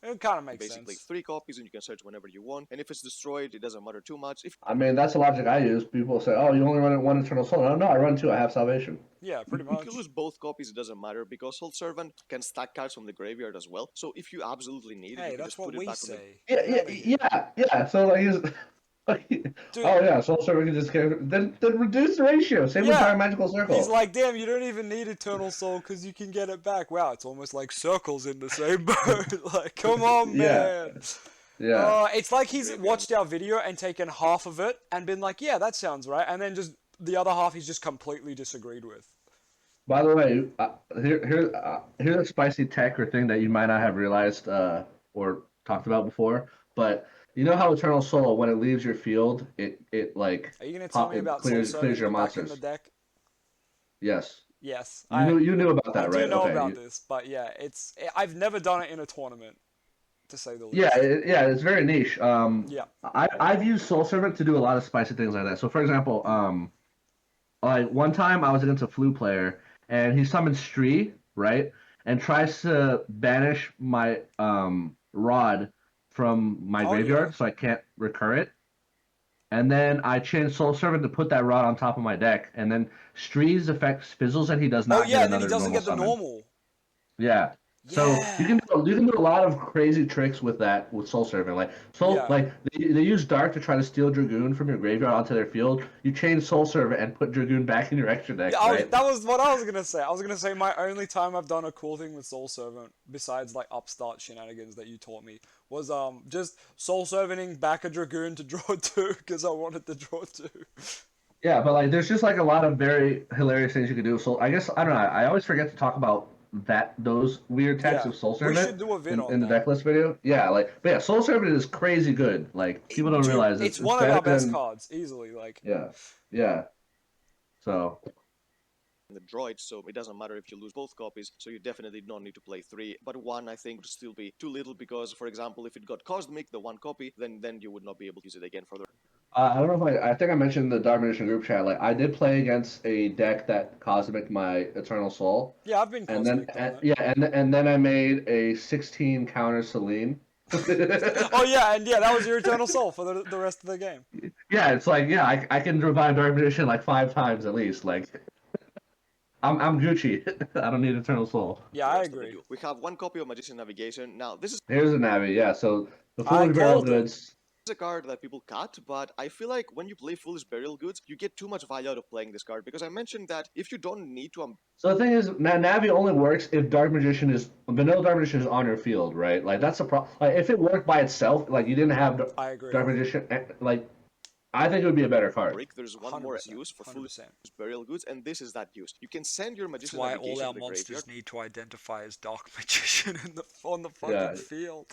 It kind of makes basically sense. 3 copies and you can search whenever you want. And if it's destroyed, it doesn't matter too much. I mean, that's the logic I use. People say, oh, you only run 1 Eternal Soul. No, I run 2. I have Salvation. Yeah, pretty much. If you lose both copies, it doesn't matter because Soul Servant can stack cards from the graveyard as well. So if you absolutely need it, you can just put it back on the... Yeah. So like he's... Soul Servant can just then reduce the ratio. Same with Time Magical Circle. He's like, damn, you don't even need Eternal Soul because you can get it back. Wow, it's almost like circles in the same boat. Like, come on, man. Yeah. It's like he's watched our video and taken half of it and been like, yeah, that sounds right, and then just the other half he's just completely disagreed with. By the way, here's a spicy tech or thing that you might not have realized or talked about before, but. You know how Eternal Soul, when it leaves your field, it like are you gonna tell me about clears your monsters? In the deck? Yes. Yes. You knew about that, right? I do know about this, but yeah, I've never done it in a tournament, to say the least. Yeah, it's very niche. I've used Soul Servant to do a lot of spicy things like that. So, for example, like one time I was against a Flu player, and he summons Stree, right, and tries to banish my Rod from my graveyard, so I can't recur it. And then I chain Soul Servant to put that Rod on top of my deck, and then Stree's effect fizzles and he does not get another normal summon. Then he doesn't get the normal. Yeah. So Yeah. you can do a lot of crazy tricks with that with Soul Servant. Yeah. They use Dark to try to steal Dragoon from your graveyard onto their field. You change Soul Servant and put Dragoon back in your extra deck, Yeah, right? that was what I was gonna say. I was gonna say my only time I've done a cool thing with Soul Servant, besides like upstart shenanigans that you taught me, was just Soul Servanting back a Dragoon to draw two because I wanted to draw two. Yeah, but like there's just like a lot of very hilarious things you can do. So I guess I don't know. I always forget to talk about those weird techs Yeah, of Soul we should Servant do a vid on in the that. deck list video. Yeah, but yeah, Soul Servant is crazy good. Like people don't Dude, realize it's it's one of better our best than cards, easily. Like, yeah, yeah. So The droid, so it doesn't matter if you lose both copies, so you definitely don't need to play 3. But 1, I think, would still be too little because, for example, if it got Cosmic, the 1 copy, then you would not be able to use it again for the... I don't know if I think I mentioned the Dark Magician group chat. Like I did play against a deck that Cosmic my Eternal Soul, yeah, I've been and then Cosmic on it. yeah, and then I made a 16 counter Celine. Oh yeah, and yeah, that was your Eternal Soul for the rest of the game. Yeah, it's like yeah, I can revive Dark Magician like 5 times at least. Like I'm Gucci. I don't need Eternal Soul. Yeah, I agree. We have 1 copy of Magician Navigation. Now, this is Here's the Navi. Yeah, so the I Foolish Barrel called it. Goods. a card that people cut, but I feel like when you play Foolish Burial Goods, you get too much value out of playing this card because I mentioned that if you don't need to So the thing is, Navi only works if Dark Magician is Vanilla Dark Magician is on your field, right? Like that's the problem. Like if it worked by itself, like you didn't have I agree. Dark Magician, like I think it would be a better card. break, there's one more 100%, use for Foolish 100%. Burial Goods, and this is that use. You can send your That's Magician why Navigation all our to the monsters graveyard need to identify as Dark Magician on the fucking Yeah. field.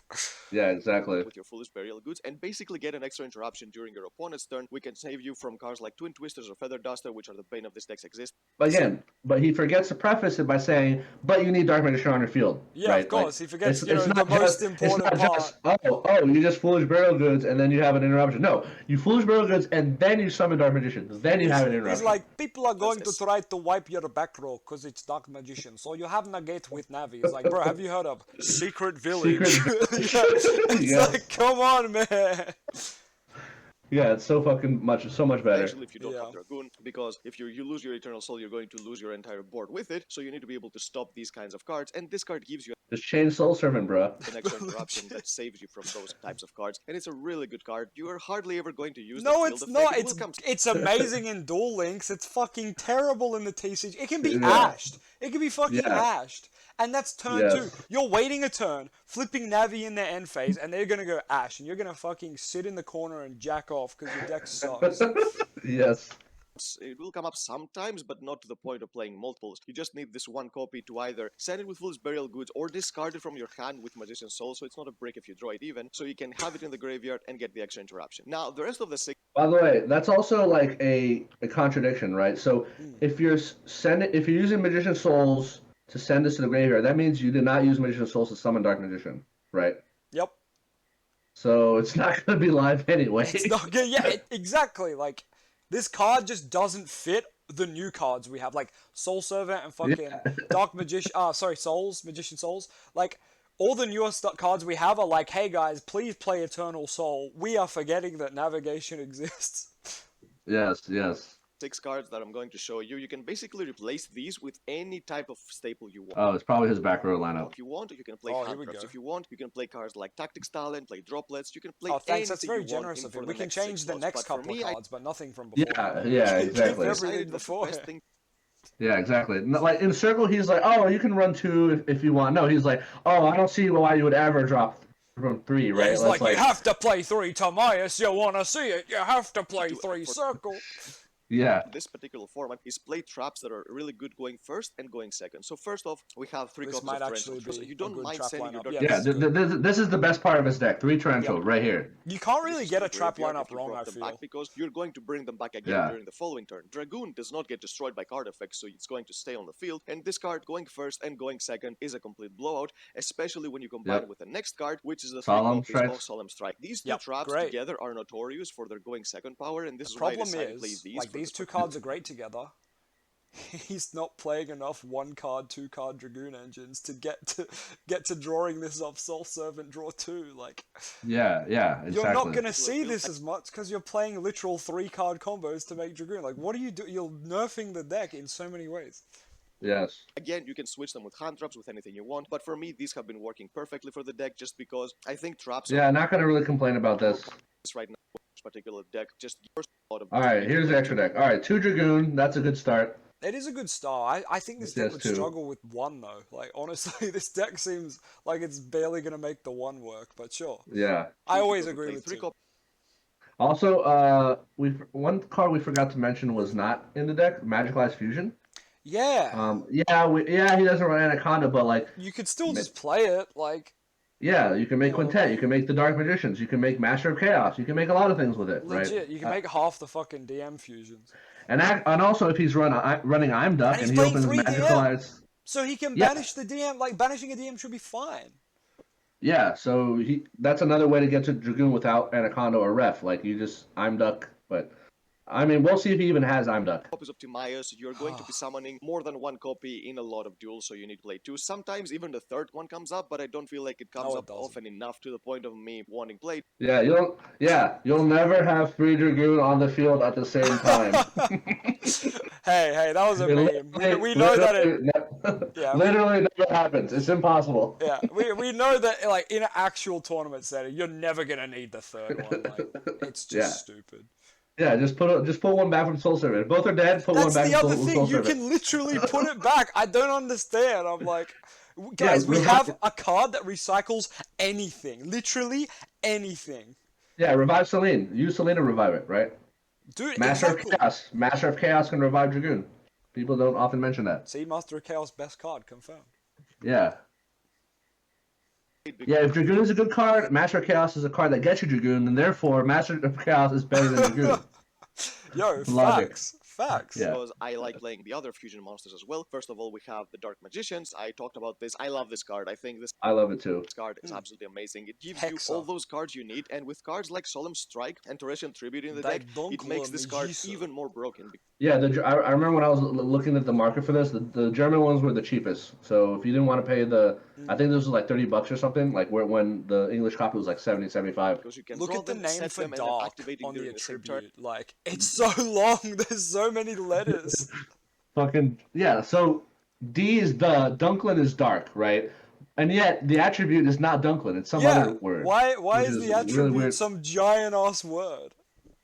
Yeah, exactly. with your Foolish Burial Goods and basically get an extra interruption during your opponent's turn. We can save you from cards like Twin Twisters or Feather Duster, which are the bane of this deck's existence. But he forgets to preface it by saying, "But you need Dark Magician on your field." Yeah, right? of course. He forgets, it's the not most just, important it's not part. just you just Foolish Burial Goods and then you have an interruption. No, you Foolish Burial Goods and then you summon Dark Magician. Then you have an interruption. He's like, people are going to Yes. try to wipe your back row because it's Dark Magician. So you have negate with Navi. It's like, bro, have you heard of Secret Village? Secret Yeah, it's Yes. like, come on, man. Yeah, it's so so much better. Especially if you don't Yeah. have Dragoon, because if you lose your Eternal Soul, you're going to lose your entire board with it. So you need to be able to stop these kinds of cards, and this card gives you Just change Soul Servant, bro. an extra interruption that saves you from those types of cards, and it's a really good card. You are hardly ever going to use. No, the it's field not. effect. It will come It's amazing in Duel Links. It's fucking terrible in the TCG. It can be Yeah. ashed. It can be fucking Yeah. ashed. And that's turn Yes. 2. You're waiting a turn, flipping Navi in their end phase, and they're gonna go ash, and you're gonna fucking sit in the corner and jack off because your deck sucks. Yes. It will come up sometimes, but not to the point of playing multiples. You just need this 1 copy to either send it with Foolish Burial Goods or discard it from your hand with Magician's Soul, so it's not a brick if you draw it even, so you can have it in the graveyard and get the extra interruption. Now, the rest of the 6 By the way, that's also like a contradiction, right? So if you're using Magician Souls to send this to the graveyard, that means you did not use Magician Souls to summon Dark Magician, right? Yep. So it's not going to be live anyway. It's not good. Yeah, exactly. Like, this card just doesn't fit the new cards we have, like Soul Servant and fucking Dark Magician. Magician Souls. Like, all the newer cards we have are like, hey guys, please play Eternal Soul. We are forgetting that navigation exists. Yes, yes. 6 cards that I'm going to show you, you can basically replace these with any type of staple you want. Oh, it's probably his back row lineup. If you want, you can play Oh, here we handcrafts. go. If you want, you can play cards like Tactics Talent, play Droplets. You can play Oh, thanks. That's anything very you want generous in of for him. the We can next change 6 the slots, next but for couple me, of cards, but nothing from before. Yeah, Keep exactly. everything that's the before. best thing. Yeah, exactly. Like in Circle, he's like, "Oh, you can run 2 if you want." No, he's like, "Oh, I don't see why you would ever drop from 3, Yeah, right?" he's That's like, you have to play 3 Tamias, you wanna see it, you have to play Do it 3 for- Circle. yeah. This particular format is play traps that are really good going first and going second. So first off, we have 3 This copies might of actually Torrential. So be you a don't good mind trap sending your lineup. Dark Yeah, Yeah, this is good. this is the best part of his deck. 3 Torrential right here. You can't really get a trap graveyard lineup if you wrong, brought I them feel. back because you're going to bring them back again Yeah. during the following turn. Dragoon does not get destroyed by card effects, so it's going to stay on the field. And this card going first and going second is a complete blowout, especially when you combine Yep. it with the next card, which is the 3 Solemn copies Strike. of Solemn Strike. These 2 Yep, traps great. together are notorious for their going second power, and this The is why I problem decided to play is, these. like, for these this 2 cards are great together. He's not playing enough 1-card, 2-card Dragoon engines to get to drawing this off Soul Servant draw 2. Like, Yeah, exactly. you're not gonna see this as much because you're playing literal 3-card combos to make Dragoon. Like, what do? You're nerfing the deck in so many ways. Yes. Again, you can switch them with hand traps, with anything you want, but for me, these have been working perfectly for the deck just because I think traps Yeah, not gonna really complain about this. right now, this particular deck, just gives a lot of All right, damage. here's the extra deck. All right, 2 Dragoon. That's a good start. It is a good start. I think this Yes, deck would too. struggle with 1 though. Like honestly, this deck seems like it's barely gonna make the 1 work. But sure, Yeah. I Two always people to agree play with 3 2. Also, one card we forgot to mention was not in the deck. Magicalized Fusion. Yeah, Yeah, he doesn't run Anaconda, but like, you could still just play it. Like, yeah, you can make you know what I Quintet. You mean? can make the Dark Magicians. You can make Master of Chaos. You can make a lot of things with it, right? Legit, you can make half the fucking DM fusions. And also if he's running I'm Duck And and he's he playing opens 3 DM, Magicalized. so he can Yeah, banish the DM. Like banishing a DM should be fine. yeah. So that's another way to get to Dragoon without Anaconda or Ref. Like you just I'm Duck, but I mean we'll see if he even has I'm Duck. copies of Timaeus, you're going to be summoning more than 1 copy in a lot of duels, so you need to play 2. Sometimes even the third one comes up, but I don't feel like it comes No, it up doesn't. often enough to the point of me wanting play. You'll never have 3 Dragoon on the field at the same time. Hey, that was a meme. We know that it. Yeah, literally never happens. It's impossible. yeah, we know that like in an actual tournament setting, you're never gonna need the third one. Like it's just Yeah. stupid. Yeah, just put one back from Soul Servant. Both are dead. Put one That's back the from other Soul thing. You Servant. can literally put it back. I don't understand. I'm like, Yeah, guys, we have a card that recycles anything, literally anything. Yeah, revive Celine. Use Celine to revive it, right? Dude, Master exactly. of Chaos. Master of Chaos can revive Dragoon. People don't often mention that. See, Master of Chaos, best card, confirmed. Yeah. Yeah, if Dragoon is a good card, Master of Chaos is a card that gets you Dragoon, and therefore Master of Chaos is better than Dragoon. Yo, Logic. facts. Yeah. Because I like playing the other fusion monsters as well. First of all, we have the Dark Magicians. I talked about this. I love this card. I think this I love it too. card is absolutely amazing. It gives Hexa. you all those cards you need, and with cards like Solemn Strike and Torrential Tribute in the deck, it makes this card even more broken. Yeah, I remember when I was looking at the market for this, the German ones were the cheapest. So if you didn't want to pay I think this was like $30 or something, like when the English copy was like 70, 75. Because you can Look draw at the them, name set for them, and then Dark activate it on the during the same turn. attribute. Like, it's so long. There's so many letters. Fucking yeah. So D is Dunklin is dark, right? And yet the attribute is not Dunklin. It's some other word. Why which is is the really attribute weird. some giant ass word?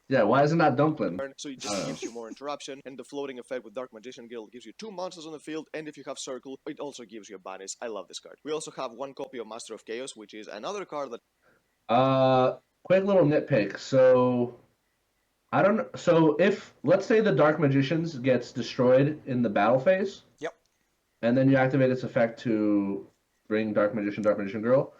Yeah, why is it not Dunklin? So it just gives you more interruption, and the floating effect with Dark Magician Guild gives you 2 monsters on the field, and if you have Circle, it also gives you a banish. I love this card. We also have 1 copy of Master of Chaos, which is another card that... Quick little nitpick. So I don't know. So if let's say the Dark Magicians gets destroyed in the battle phase. Yep. And then you activate its effect to bring Dark Magician Girl.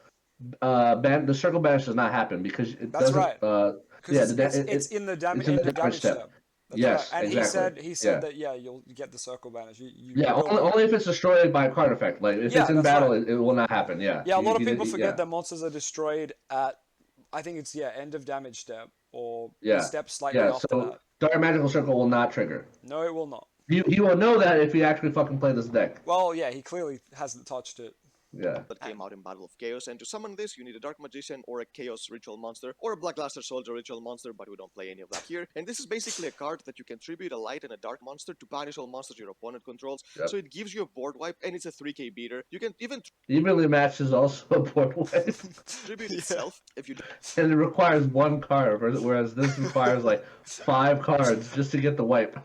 The circle banish does not happen because it That's doesn't. right. Yeah, it's in the damage damage step. step. That's Yes, right. And exactly. he said that you'll get the circle banish. Only if it's destroyed by a card effect. Like if it's in battle, right. it will not happen. Yeah. Yeah, a lot of people forget that monsters are destroyed at, I think it's end of damage step or step slightly after that. Dark Magical Circle will not trigger. No, it will not. He will know that if he actually fucking play this deck. Well, yeah, he clearly hasn't touched it. Yeah. That came out in Battle of Chaos, and to summon this, you need a Dark Magician or a Chaos Ritual Monster or a Blackluster Soldier Ritual Monster, but we don't play any of that here. And this is basically a card that you can tribute a light and a dark monster to banish all monsters your opponent controls. Yep. So it gives you a board wipe, and it's a 3k beater. You can even evenly matched is also a board wipe. Tribute itself if you. And it requires 1 card, whereas this requires like 5 cards just to get the wipe.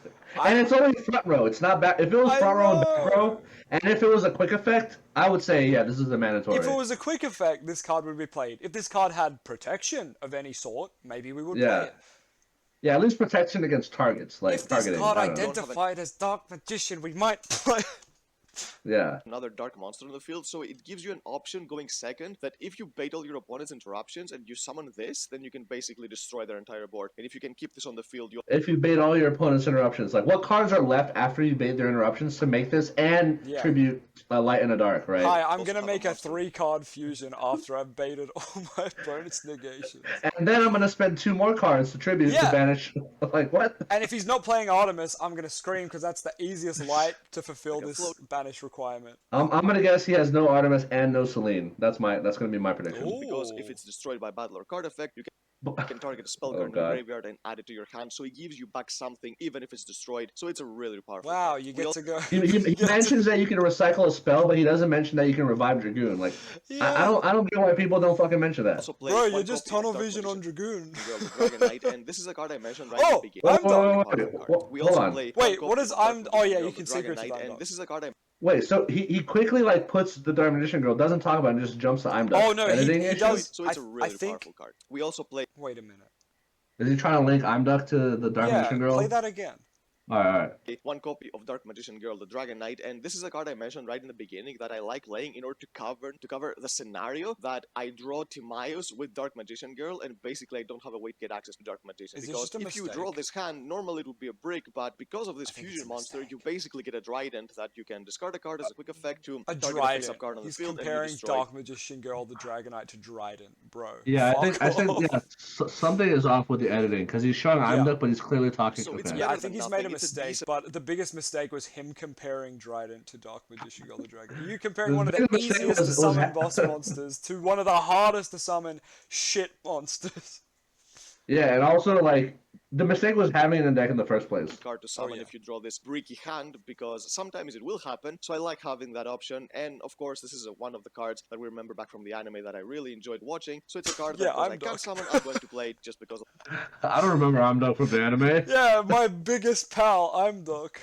And it's only front row. It's not back. If it was front row and back row, and if it was a quick effect, I would say, yeah, this is a mandatory. If it was a quick effect, this card would be played. If this card had protection of any sort, maybe we would play it. Yeah, at least protection against targets. Like if this card identified as Dark Magician, we might play. Yeah. Another dark monster on the field, so it gives you an option going second that if you bait all your opponent's interruptions and you summon this, then you can basically destroy their entire board. And if you can keep this on the field, if you bait all your opponent's interruptions, like what cards are left after you bait their interruptions to make this and tribute a light and a dark, right? Hi, I'm gonna make a 3-card fusion after I've baited all my opponent's negations. And then I'm gonna spend 2 more cards to tribute to banish. Like what? And if he's not playing Artemis, I'm gonna scream because that's the easiest light to fulfill this banish requirement. I'm gonna guess he has no Artemis and no Celine. That's gonna be my prediction. Because if it's destroyed by battle or card effect, you can. You can target a spell card in the graveyard and add it to your hand, so it gives you back something even if it's destroyed. So it's a really powerful Wow, card. you get to go. He mentions that you can recycle a spell, but he doesn't mention that you can revive Dragoon. Like, Yeah. I don't get why people don't fucking mention that. Also play Bro, one you're just copy of tunnel Dark vision on Magician Dragoon. Girl, the Dragon Knight, and this is a card I mentioned right Oh, at the beginning. I'm done. Powerful card. We hold also on. play Wait, one what copy is of Dark I'm? Oh yeah, Magician you Girl, can the Dragon secret to Knight, that. and this is a card I Wait, so he quickly like puts the Dark Magician Girl, doesn't talk about it, and just jumps to I'm done. Oh no, Editing he issues? does. so it's a I really think. powerful card. We also play Wait a minute. Is he trying to link I'm Duck to the Dark Yeah, Magician Girl? play that again. Alright. one copy of Dark Magician Girl, the Dragon Knight, and this is a card I mentioned right in the beginning that I like playing in order to cover the scenario that I draw Timaeus with Dark Magician Girl, and basically I don't have a way to get access to Dark Magician. Is it Because just a if you draw mistake? this hand, normally it would be a brick, but because of this I think it's fusion a monster, mistake. you basically get a Trident that you can discard a card as a quick effect to A target a Dryden. face-up card on the He's field, and you comparing destroy. Dark Magician Girl, the Dragonite, to Dryden, bro. Yeah, I Fuck think off. something is off with the editing because he's showing I'm Yeah. Duck, but he's clearly talking. So it's Okay. Yeah, I better think than he's made a nothing. It's a mistake, decent- but the biggest mistake was him comparing Dryden to Dark Magician Girl the Dragon. You comparing The one of the biggest mistake easiest to was summon boss monsters to one of the hardest to summon shit monsters. Yeah, and also like the mistake was having it in the deck in the first place. card to summon yeah. if you draw this bricky hand, because sometimes it will happen, so I like having that option. And of course, this is one of the cards that we remember back from the anime that I really enjoyed watching, so it's a card that Yeah, because I'm I Doc. can't summon, I'm going to play it just because of I don't remember I'm Duck from the anime. Yeah, my biggest pal, I'm Doc.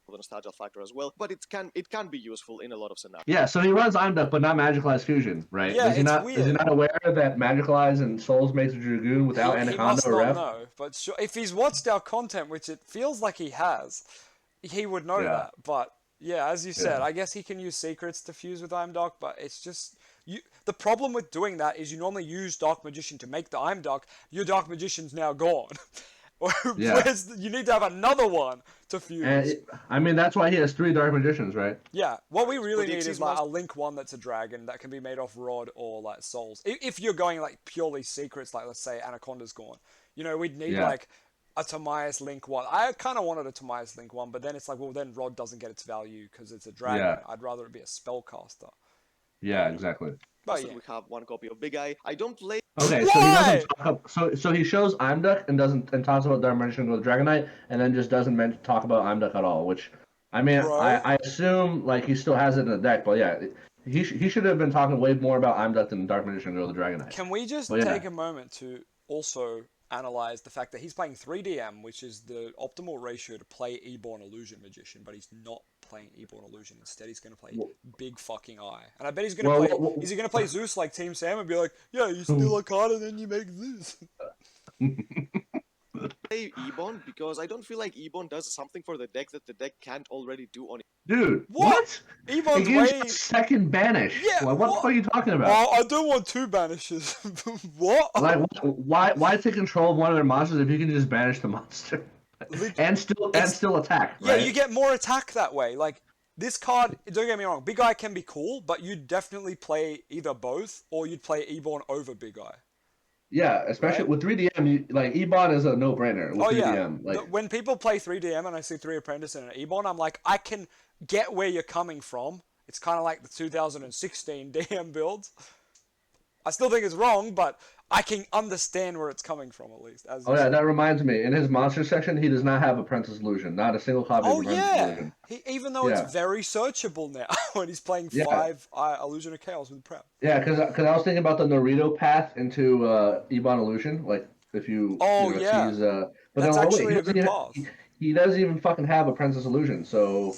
the nostalgia factor as well, but it can be useful in a lot of scenarios. Yeah, so he runs I'm Duck, but not Magicalized Fusion, right? Yeah, is he it's not? Is he weird. not aware that Magicalized and Souls makes a Dragoon without He Anaconda must or not Ref? know, but sure, if he's watched our content, which it feels like he has, he would know Yeah. that. But yeah, as you said, Yeah. I guess he can use secrets to fuse with I'm Doc, but it's just the problem with doing that is you normally use Dark Magician to make the I'm Doc. Your Dark Magician's now gone. Yeah. You need to have another one to fuse. And I mean, that's why he has 3 Dark Magicians, right? Yeah, what we really For the need Xyz is like a monster- link one that's a dragon that can be made off rod or like souls. If you're going like purely secrets, like let's say Anaconda's gone, you know, we'd need Yeah. like a Timaeus link one. I kind of wanted a Timaeus link one, but then it's like, well, then rod doesn't get its value because it's a dragon. Yeah. I'd rather it be a spellcaster. Yeah, exactly. But yeah, We have one copy of Big Eye. I don't play Okay, so he doesn't so he shows I'm Duck and talks about Dark Magician with Dragon Knight, and then just doesn't talk about I'm Duck at all. Which, I mean, Bro. I assume like he still has it in the deck, but yeah, he should have been talking way more about I'm Duck than Dark Magician with the Dragon Knight. can we just Well, yeah. take a moment to also analyze the fact that he's playing 3DM, which is the optimal ratio to play Eborn Illusion Magician, but he's not playing Eborn Illusion. Instead, he's going to play Big Fucking Eye. And I bet he's going to play... Is he going to play Zeus like Team Sam and be like, yeah, you steal a card and then you make Zeus? play Ebon because I don't feel like Ebon does something for the deck that the deck can't already do on it. Dude, What? It Ebon's gives way... you second banish. Yeah, Like, what the what? fuck are you talking about? Oh, I don't want 2 banishes. What? Like, why take control of one of their monsters if you can just banish the monster and still attack? Yeah, Right? you get more attack that way. Like, this card, don't get me wrong, Big Eye can be cool, but you'd definitely play either both, or you'd play Eborn over Big Eye. Yeah, especially Right? with 3DM, like Ebon is a no-brainer with 3DM. Yeah. Like, When people play 3DM and I see 3 Apprentice and an Ebon, I'm like, I can get where you're coming from. It's kind of like the 2016 DM builds. I still think it's wrong, but I can understand where it's coming from at least. As oh yeah, that reminds me. In his monster section, he does not have Apprentice Illusion. Not a single copy of Apprentice Illusion. Even though Yeah. it's very searchable now when he's playing Yeah. 5 Illusion of Chaos with Prep. Yeah, because I was thinking about the Naruto path into Ebon Illusion. Like if you, Oh, yeah. tease, but That's then, actually he a good doesn't path. he doesn't even fucking have Apprentice Illusion. So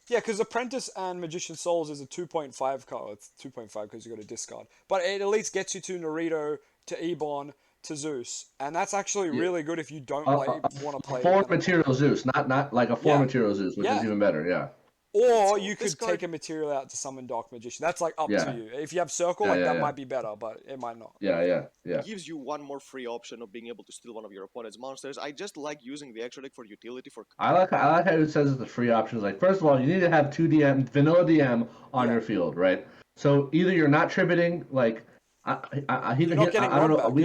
Yeah, because Apprentice and Magician Souls is a 2.5 card. It's 2.5 because you got to discard. But it at least gets you to Naruto, to Ebon, to Zeus. And that's actually really good if you don't want to play... 4 material Zeus, not like a 4 Yeah. material Zeus, which Yeah. is even better. Yeah. Or So you this could card- take a material out to summon Dark Magician. That's like up Yeah. to you. If you have Circle, Yeah, like that yeah. might be better, but it might not. Yeah. It gives you one more free option of being able to steal one of your opponent's monsters. I just like using the extra deck for utility for I like how it says it's the free options. Like first of all, you need to have 2 DM vanilla DM on Yeah. your field, right? So either you're not tributing, like You're not I getting don't know. rod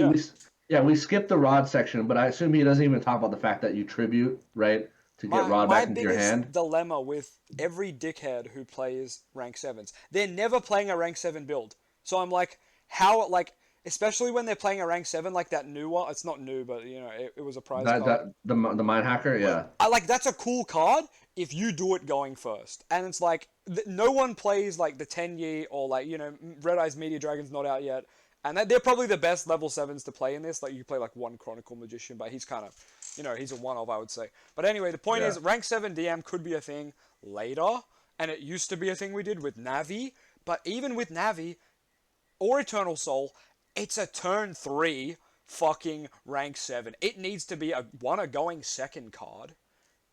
back, We skipped the rod section, but I assume he doesn't even talk about the fact that you tribute, right, to get rod my back into your biggest hand. dilemma with every dickhead who plays rank 7s, they're never playing a rank 7 build. So I'm like, how, like, especially when they're playing a rank 7 like that new one. It's not new, but you know, it was a prize That card. the mine hacker, yeah. I like that's a cool card if you do it going first. And it's like no one plays like the 10 year or like, you know, Red Eyes Meteor Dragon's not out yet. And they're probably the best level 7s to play in this. Like you play like one Chronicle Magician, but he's kind of, you know, he's a one of, I would say. But anyway, the point is rank 7 DM could be a thing later, and it used to be a thing we did with Navi. But even with Navi or Eternal Soul, it's a turn 3 fucking rank 7. It needs to be a going second card.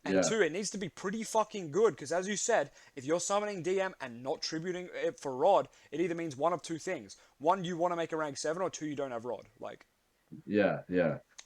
And 2, it needs to be pretty fucking good, because as you said, if you're summoning DM and not tributing it for Rod, it either means one of two things. One, you want to make a rank 7, or 2, you don't have Rod. Like, yeah.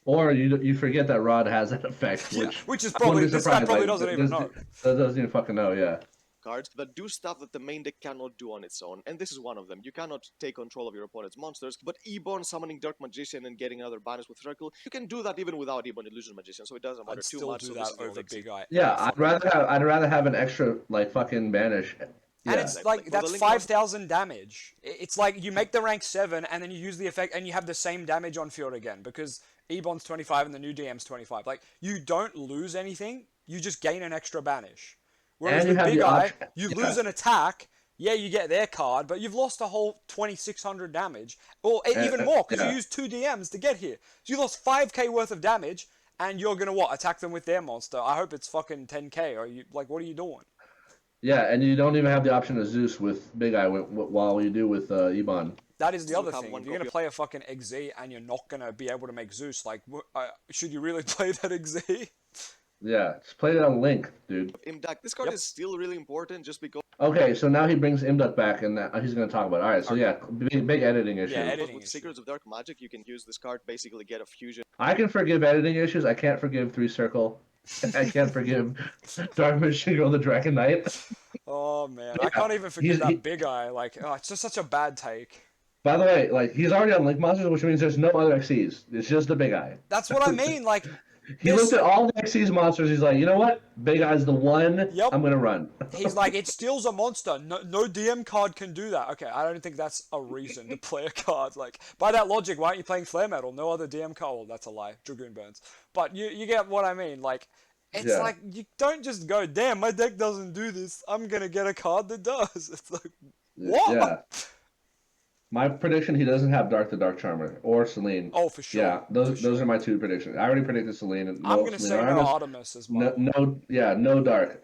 Or you forget that Rod has that effect, which is probably, this guy probably doesn't even know. Doesn't even fucking know, yeah. Cards that do stuff that the main deck cannot do on its own, and this is one of them. You cannot take control of your opponent's monsters, but Ebon summoning Dark Magician and getting another bonus with Circle, you can do that even without Ebon Illusion Magician, so it doesn't matter too much. I'd still do that over Big Eye. Yeah, I'd rather have an extra like fucking banish. Yeah. And it's like, that's 5,000 damage. It's like, you make the rank 7, and then you use the effect, and you have the same damage on field again, because Ebon's 25 and the new DM's 25. Like, you don't lose anything, you just gain an extra banish. Whereas with Big Eye, you lose an attack, yeah, you get their card, but you've lost a whole 2,600 damage. Or even more, because you used 2 DMs to get here. So you lost 5k worth of damage, and you're gonna, what, attack them with their monster? I hope it's fucking 10k, or you, like, what are you doing? Yeah, and you don't even have the option of Zeus with Big Eye while you do with Ebon. That is the other thing. If you're going to play a fucking XZ and you're not going to be able to make Zeus, like, should you really play that XZ? Yeah, just play it on Link, dude. Imdak, this card is still really important just because... Okay, so now he brings Imdak back, and he's going to talk about it. Alright, so yeah, big editing issue. Yeah, editing with Secrets of Dark Magic, you can use this card, basically get a fusion. I can forgive editing issues, I can't forgive 3 Circle. I can't forgive Dark Magician Girl the Dragon Knight. Oh, man. I can't even forgive that Big Eye. Like, oh, it's just such a bad take. By the way, like, he's already on Link Monsters, which means there's no other XCs. It's just the Big Eye. That's what I mean, like... He looked at all the XC's monsters, he's like, you know what? Big Eye's the one I'm going to run. He's like, it steals a monster. No DM card can do that. Okay, I don't think that's a reason to play a card. Like, by that logic, why aren't you playing Flare Metal? No other DM card. Well, that's a lie. Dragoon Burns. But you get what I mean. Like, it's like, you don't just go, damn, my deck doesn't do this. I'm going to get a card that does. It's like, what? Yeah. My prediction, he doesn't have Dark the Dark Charmer or Selene. Oh, for sure. Yeah, those are my 2 predictions. I already predicted Selene. And I'm going to say no Artemis as well. No Dark.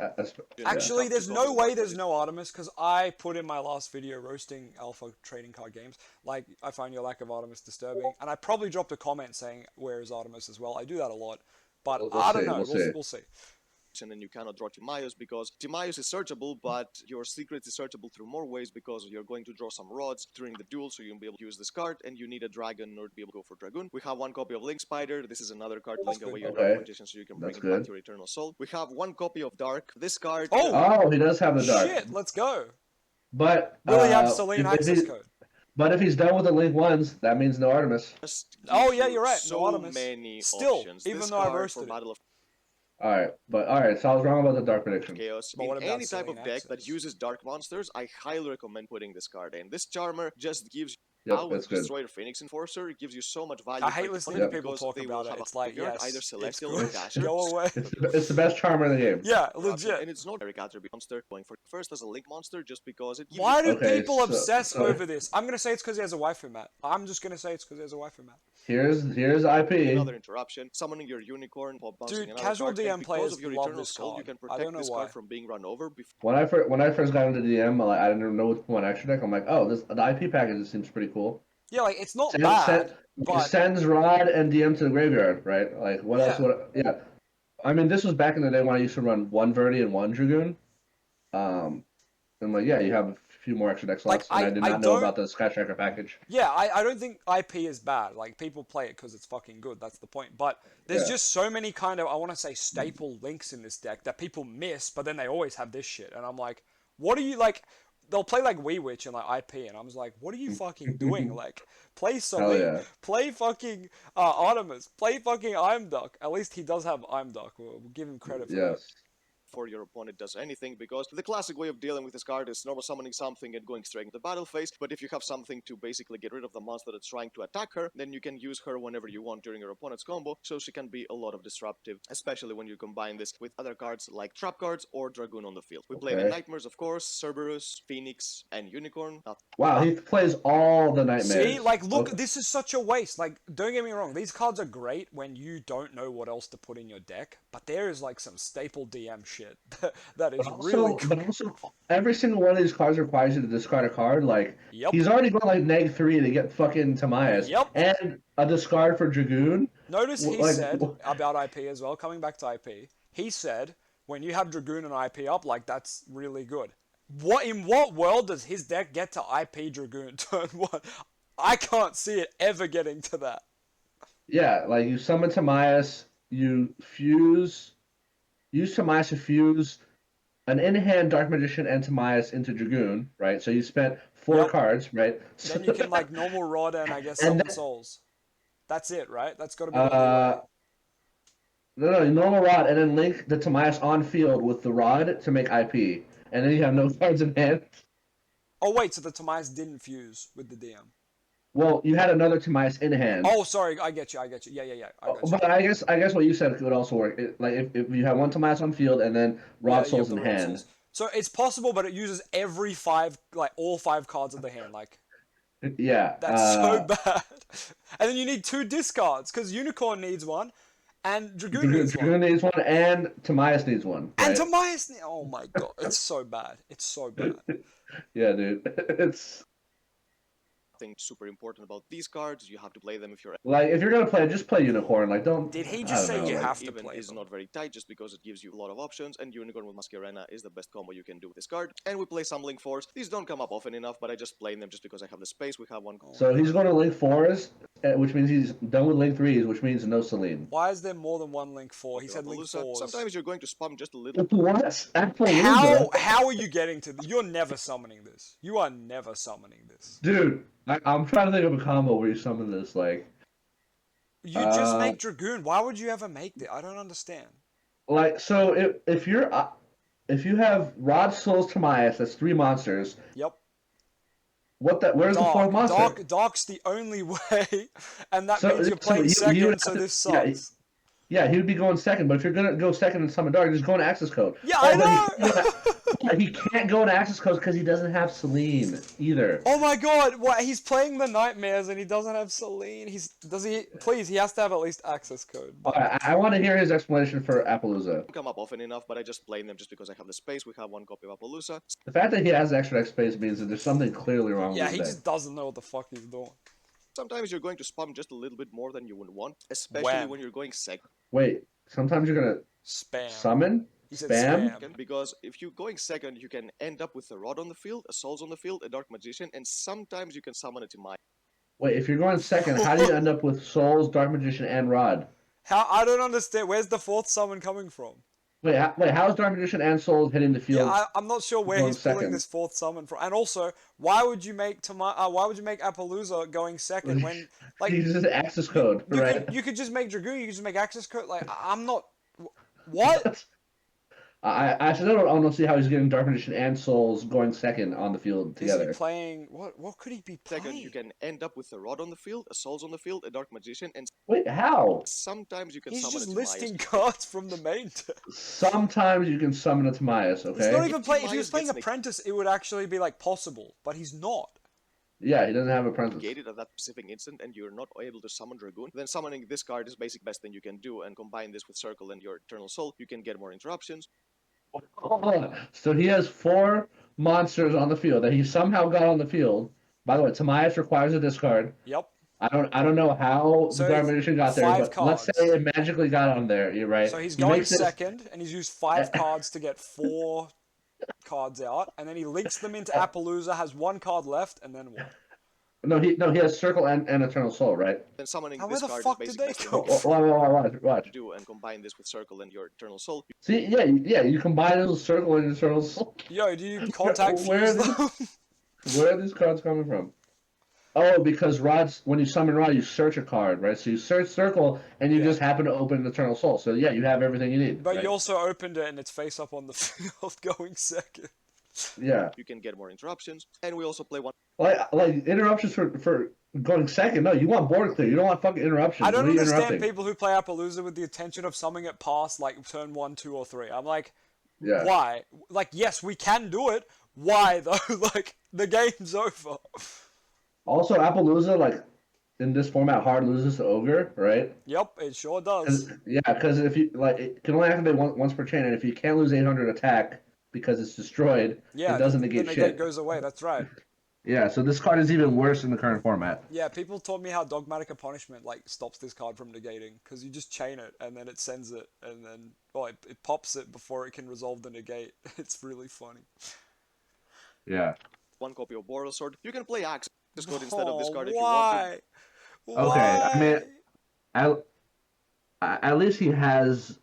Actually, there's no way there's no Artemis, because I put in my last video roasting alpha trading card games, like, I find your lack of Artemis disturbing, and I probably dropped a comment saying, where is Artemis as well. I do that a lot, but I don't know. We'll see. And then you cannot draw Timaeus because Timaeus is searchable, but your secret is searchable through more ways because you're going to draw some rods during the duel, so you'll be able to use this card, and you need a dragon in order to be able to go for Dragoon. We have 1 copy of Link Spider. This is another card to link away your Dark Magician, so you can bring it back to your Eternal Soul. We have 1 copy of Dark. This card... Oh, he does have the Dark. Shit, let's go. But... Will he have Selene access code? But if he's done with the Link ones, that means no Artemis. Oh, yeah, you're right. So no Artemis. many Still, options. even this though I card roasted for Battle of Alright, so I was wrong about the Dark prediction. Chaos. In any type of deck that uses dark monsters, I highly recommend putting this card in. This Charmer just gives with Destroyer Phoenix Enforcer, it gives you so much value. I hate listening to people talk about it. It's like, yes, either Celestial or Dasher. Go away. It's the best Charmer in the game. Yeah, legit. And it's not a attribute monster going for first as a Link monster just because it. Why do people obsess over this? I'm gonna say it's because he has a waifu mat. I'm just gonna say it's because he has a waifu mat. Here's IP. Another interruption. Summoning your unicorn while bouncing another casual card. DM players of your love Eternal this Soul, card. you can I don't protect know this why. card from being run over. When I first got into DM, I didn't know what one extra deck. I'm like, oh, the IP package seems pretty cool. Yeah, like, it's not bad, but... Sends Rod and DM to the graveyard, right? Like, what else would... Yeah. I mean, this was back in the day when I used to run 1 Verdi and 1 Dragoon. And, like, yeah, you have a few more extra deck slots, and I did not know about the Sky Tracker package. Yeah, I don't think IP is bad. Like, people play it because it's fucking good, that's the point. But there's just so many kind of, I want to say, staple links in this deck that people miss, but then they always have this shit. And I'm like, what are you, like... They'll play like Wee Witch and like IP, and I was like, what are you fucking doing? Like, play Selene, play fucking Artemis, play fucking Imduck. At least he does have Imduck. We'll give him credit for that. before your opponent does anything, because the classic way of dealing with this card is normal summoning something and going straight into the battle phase. But if you have something to basically get rid of the monster that's trying to attack her, then you can use her whenever you want during your opponent's combo, so she can be a lot of disruptive, especially when you combine this with other cards like trap cards or Dragoon on the field. We play the Nightmares, of course, Cerberus, Phoenix, and Unicorn. Wow, he plays all the Nightmares. See, like, look, this is such a waste. Like, don't get me wrong, these cards are great when you don't know what else to put in your deck, but there is, like, some staple DM shit that is really cool. But also, every single one of these cards requires you to discard a card. Like, Yep. he's already going like -3 to get fucking Tamias. Yep. And a discard for Dragoon. Notice he said about IP as well, coming back to IP, he said, when you have Dragoon and IP up, like, that's really good. In what world does his deck get to IP Dragoon turn 1? I can't see it ever getting to that. Yeah, like, you summon Tamias, you use Tamias to fuse an in-hand Dark Magician and Tamias into Dragoon, right? So you spent 4 cards, right? Then you can, like, normal Rod and, I guess, summon Souls. That's it, right? That's got to be the only way. No, normal Rod, and then link the Tamias on field with the Rod to make IP. And then you have no cards in hand. Oh, wait, so the Tamias didn't fuse with the DM. Well, you had another Tamias in hand. Oh, sorry, I get you. Yeah. I got you. But I guess what you said could also work. Like, if you have one Tamias on field and then Rod Souls in hand. Souls. So it's possible, but it uses every 5, like, all 5 cards of the hand, like... Yeah. That's so bad. And then you need 2 discards, because Unicorn needs one, and Dragoon needs one. Dragoon needs one, and Tamias needs one. Right? And Tamias oh my god, it's so bad. It's so bad. Yeah, dude. It's... Thing super important about these cards, you have to play them if you're... Like, if you're gonna play, just play Unicorn. Like, don't... Did he just say you have to even play is them? Not very tight, just because it gives you a lot of options, and Unicorn with Masquerena is the best combo you can do with this card. And we play some Link 4s. These don't come up often enough, but I just play them just because I have the space. We have one... So he's going to Link 4s, which means he's done with Link 3s, which means no Celine. Why is there more than one Link 4? He said Link 4s. Sometimes you're going to spam just a little... What? How are you getting to this? You're never summoning this. You are never summoning this. Dude, I'm trying to think of a combo where you summon this, like... You just make Dragoon. Why would you ever make that? I don't understand. Like, so if you have Rod, Souls, Tamias, that's 3 monsters. Yep. Where's the 4th monster? Dark's the only way, and that means you're playing second, so this sucks. Yeah, he would be going second, but if you're gonna go second and summon Dark, just go into Access Code. Yeah, I know! He can't go into Access Code because he doesn't have Celine either. Oh my god, what? He's playing the Nightmares and he doesn't have Celine. Please, he has to have at least Access Code. Right, I want to hear his explanation for Appaloosa. Come up often enough, but I just play them just because I have the space. We have one copy of Appaloosa. The fact that he has extra X space means that there's something clearly wrong with his he deck. just doesn't know what the fuck he's doing. Sometimes you're going to spam just a little bit more than you would want, especially when you're going second. Wait, sometimes you're gonna spam. Summon? He said spam. Because if you're going second, you can end up with a Rod on the field, a Souls on the field, a Dark Magician, and sometimes you can summon a Tamias. Wait, if you're going second, how do you end up with Souls, Dark Magician, and Rod? I don't understand. Where's the 4th summon coming from? Wait, how is Dark Magician and Souls hitting the field? Yeah, I'm not sure where he's pulling this 4th summon from. And also, why would you make Appaloosa going second when, like, he's just Access Code, right? You could just make Dragoon. You could just make Access Code. Like, I'm not. What? I actually don't see how he's getting Dark Magician and Souls going second on the field together. Is he playing what could he be playing? Second, you can end up with a Rod on the field, a Souls on the field, a Dark Magician, and wait, how? Sometimes you can. He's summon just a listing cards from the main deck. Sometimes you can summon a Tamias. Okay. He's not even playing. If he was playing Apprentice, it would actually be like possible, but he's not. Yeah, he doesn't have Apprentice. Gated at that specific instant, and you're not able to summon Dragoon. Then summoning this card is basic best thing you can do, and combine this with Circle and your Eternal Soul, you can get more interruptions. So he has 4 monsters on the field that he somehow got on the field. By the way, Tamias requires a discard. Yep. I don't know how the Dark Magician got there, but cards. Let's say it magically got on there. You're right. So he's going second, and he's used 5 cards to get 4 cards out, and then he links them into Appaloosa, has 1 card left, and then what? No, he has Circle and Eternal Soul, right? Then summoning where this the card fuck is did basically they go? Watch. Do and combine this with Circle and your Eternal Soul. See, yeah, you combine it with Circle and Eternal Soul. Yo, do you contact fuse them? Where are these cards coming from? Oh, because Rod's when you summon Rod, you search a card, right? So you search Circle, and you Yeah. just happen to open an Eternal Soul. So yeah, you have everything you need. But right? you also opened it and it's face up on the field going second. Yeah. You can get more interruptions, and we also play one. Like interruptions for going second. No, you want board clear. You don't want fucking interruptions. I don't What are you understand interrupting? people who play Appaloosa with the intention of summing it past like turn 1, 2, or 3. I'm like, Yeah. why? Like, yes, we can do it. Why though? Like, the game's over. Also, Appaloosa, like in this format, hard loses to Ogre, right? Yep, it sure does. Because if you like, it can only activate once per chain, and if you can't lose 800 attack because it's destroyed, Yeah, it doesn't the negate negate shit. goes away. That's right. Yeah, so this card is even worse in the current format. Yeah, people told me how Dogmatic Punishment like stops this card from negating because you just chain it and then it sends it and then it pops it before it can resolve the negate. It's really funny. Yeah. One copy of Boral Sword. You can play Access Code instead of this card if you why? want to. Okay, I mean, Why? at least he has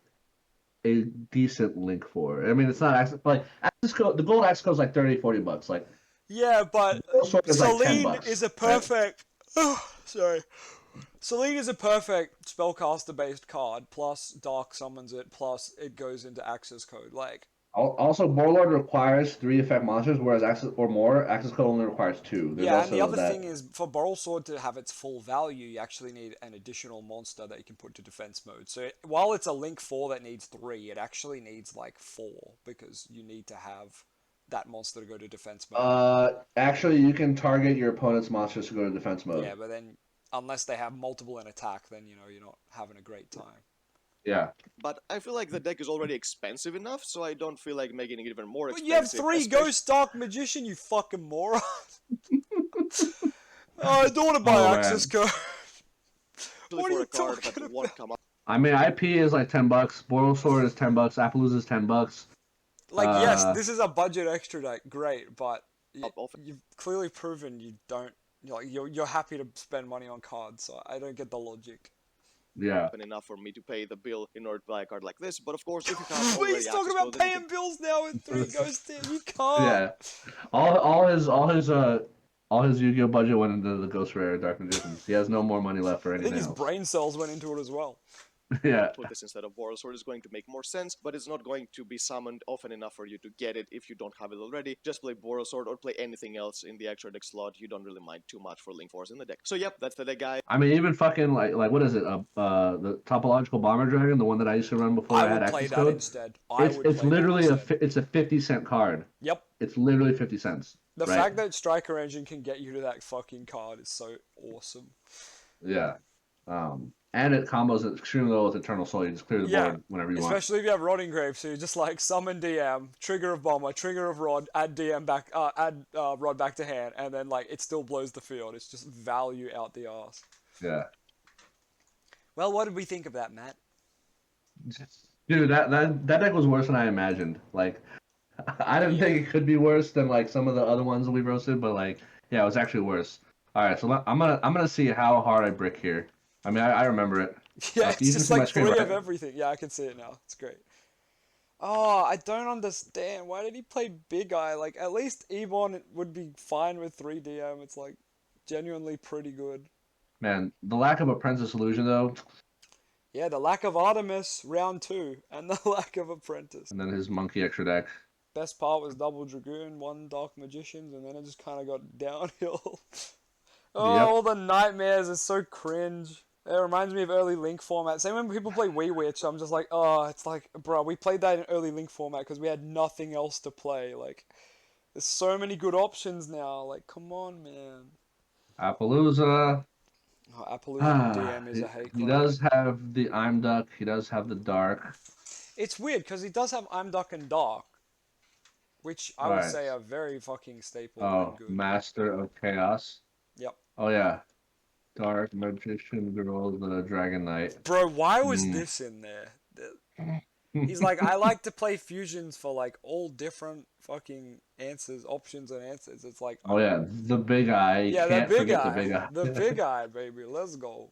a decent link for it. I mean, it's not like access code. The gold access code is like $30-40. Like, Yeah, but Boral Sword is like Celine $10. is a right? perfect. Sorry. Celine is a perfect spellcaster-based card. Plus, Dark summons it. Plus, it goes into access code. Like, Also, Warlord requires 3 effect monsters, whereas access code only requires 2. There's yeah, and also the other that. thing is, for Boral Sword to have its full value, you actually need an additional monster that you can put to defense mode. So while it's a Link 4 that needs 3, it actually needs like 4, because you need to have that monster to go to defense mode. Actually, you can target your opponent's monsters to go to defense mode. Yeah, but then, unless they have multiple in attack, then, you know, you're not having a great time. Yeah. But I feel like the deck is already expensive enough, so I don't feel like making it even more But expensive. you have 3 especially Ghost Dark Magician, you fucking moron! Oh, I don't want to buy Oh, access code. What are for you a card that talking won't about? come up. I mean, IP is like $10. Boral Sword is $10. Appaloosa is $10. Like, yes, this is a budget extra deck, great, but Often. you've clearly proven you don't. You're happy to spend money on cards, so I don't get the logic. Yeah. Enough for me to pay the bill in order to buy a card like this, but of course, if you have But already he's talking access about code, then you paying can... bills now with 3 Ghost in. You can't. Yeah. All his Yu-Gi-Oh budget went into the Ghost Rare Dark Magicians. He has no more money left for I think anything his else. brain cells went into it as well. Yeah. put this instead of Boral Sword is going to make more sense, but it's not going to be summoned often enough for you to get it if you don't have it already. Just play Boral Sword or play anything else in the extra deck slot. You don't really mind too much for Link Force in the deck. So yep, that's the deck, guys. I mean, even fucking like what is it? The Topological Bomber Dragon, the one that I used to run before I I had would play access that code. instead. It's literally it's a 50-cent card. Yep. It's literally 50 cents. The right? fact that Striker Engine can get you to that fucking card is so awesome. Yeah. And it combos extremely well with Eternal Soul. You just clear the board whenever you want. Especially if you have Rotting Grave, so you just like summon DM, trigger of Bomber, trigger of Rod, add DM back, add Rod back to hand, and then like it still blows the field. It's just value out the arse. Yeah. Well, what did we think of that, Matt? Dude, that deck was worse than I imagined. Like, I didn't think it could be worse than like some of the other ones that we roasted, but like, yeah, it was actually worse. All right, so I'm gonna see how hard I brick here. I mean, I remember it. Yeah, it's you can just see my like screen, 3 right? of everything. Yeah, I can see it now. It's great. Oh, I don't understand. Why did he play Big Eye? Like, at least Ebon would be fine with 3 DM. It's like genuinely pretty good. Man, the lack of a Princess Illusion though. Yeah, the lack of Artemis, round 2, and the lack of Apprentice. And then his monkey extra deck. Best part was double Dragoon, 1 Dark Magicians, and then it just kind of got downhill. Oh, Yep. all the nightmares are so cringe. It reminds me of early Link format. Same when people play Wii Witch, I'm just like, oh, it's like, bro, we played that in early Link format because we had nothing else to play. Like, there's so many good options now. Like, come on, man. Appaloosa. Oh, Appaloosa DM is a hate He crime. does have the I'm Duck. He does have the Dark. It's weird because he does have I'm Duck and Dark, which I would Alright. say are very fucking staple Oh, and good. Master of Chaos. Yep. Oh yeah, Dark Magician Girl, the Dragon Knight. Bro, why was this in there? He's like, I like to play fusions for like all different fucking options and answers. It's like, Oh yeah, the Big Eye. You yeah, can't the big forget eye, the Big Eye. the big eye, baby. Let's go.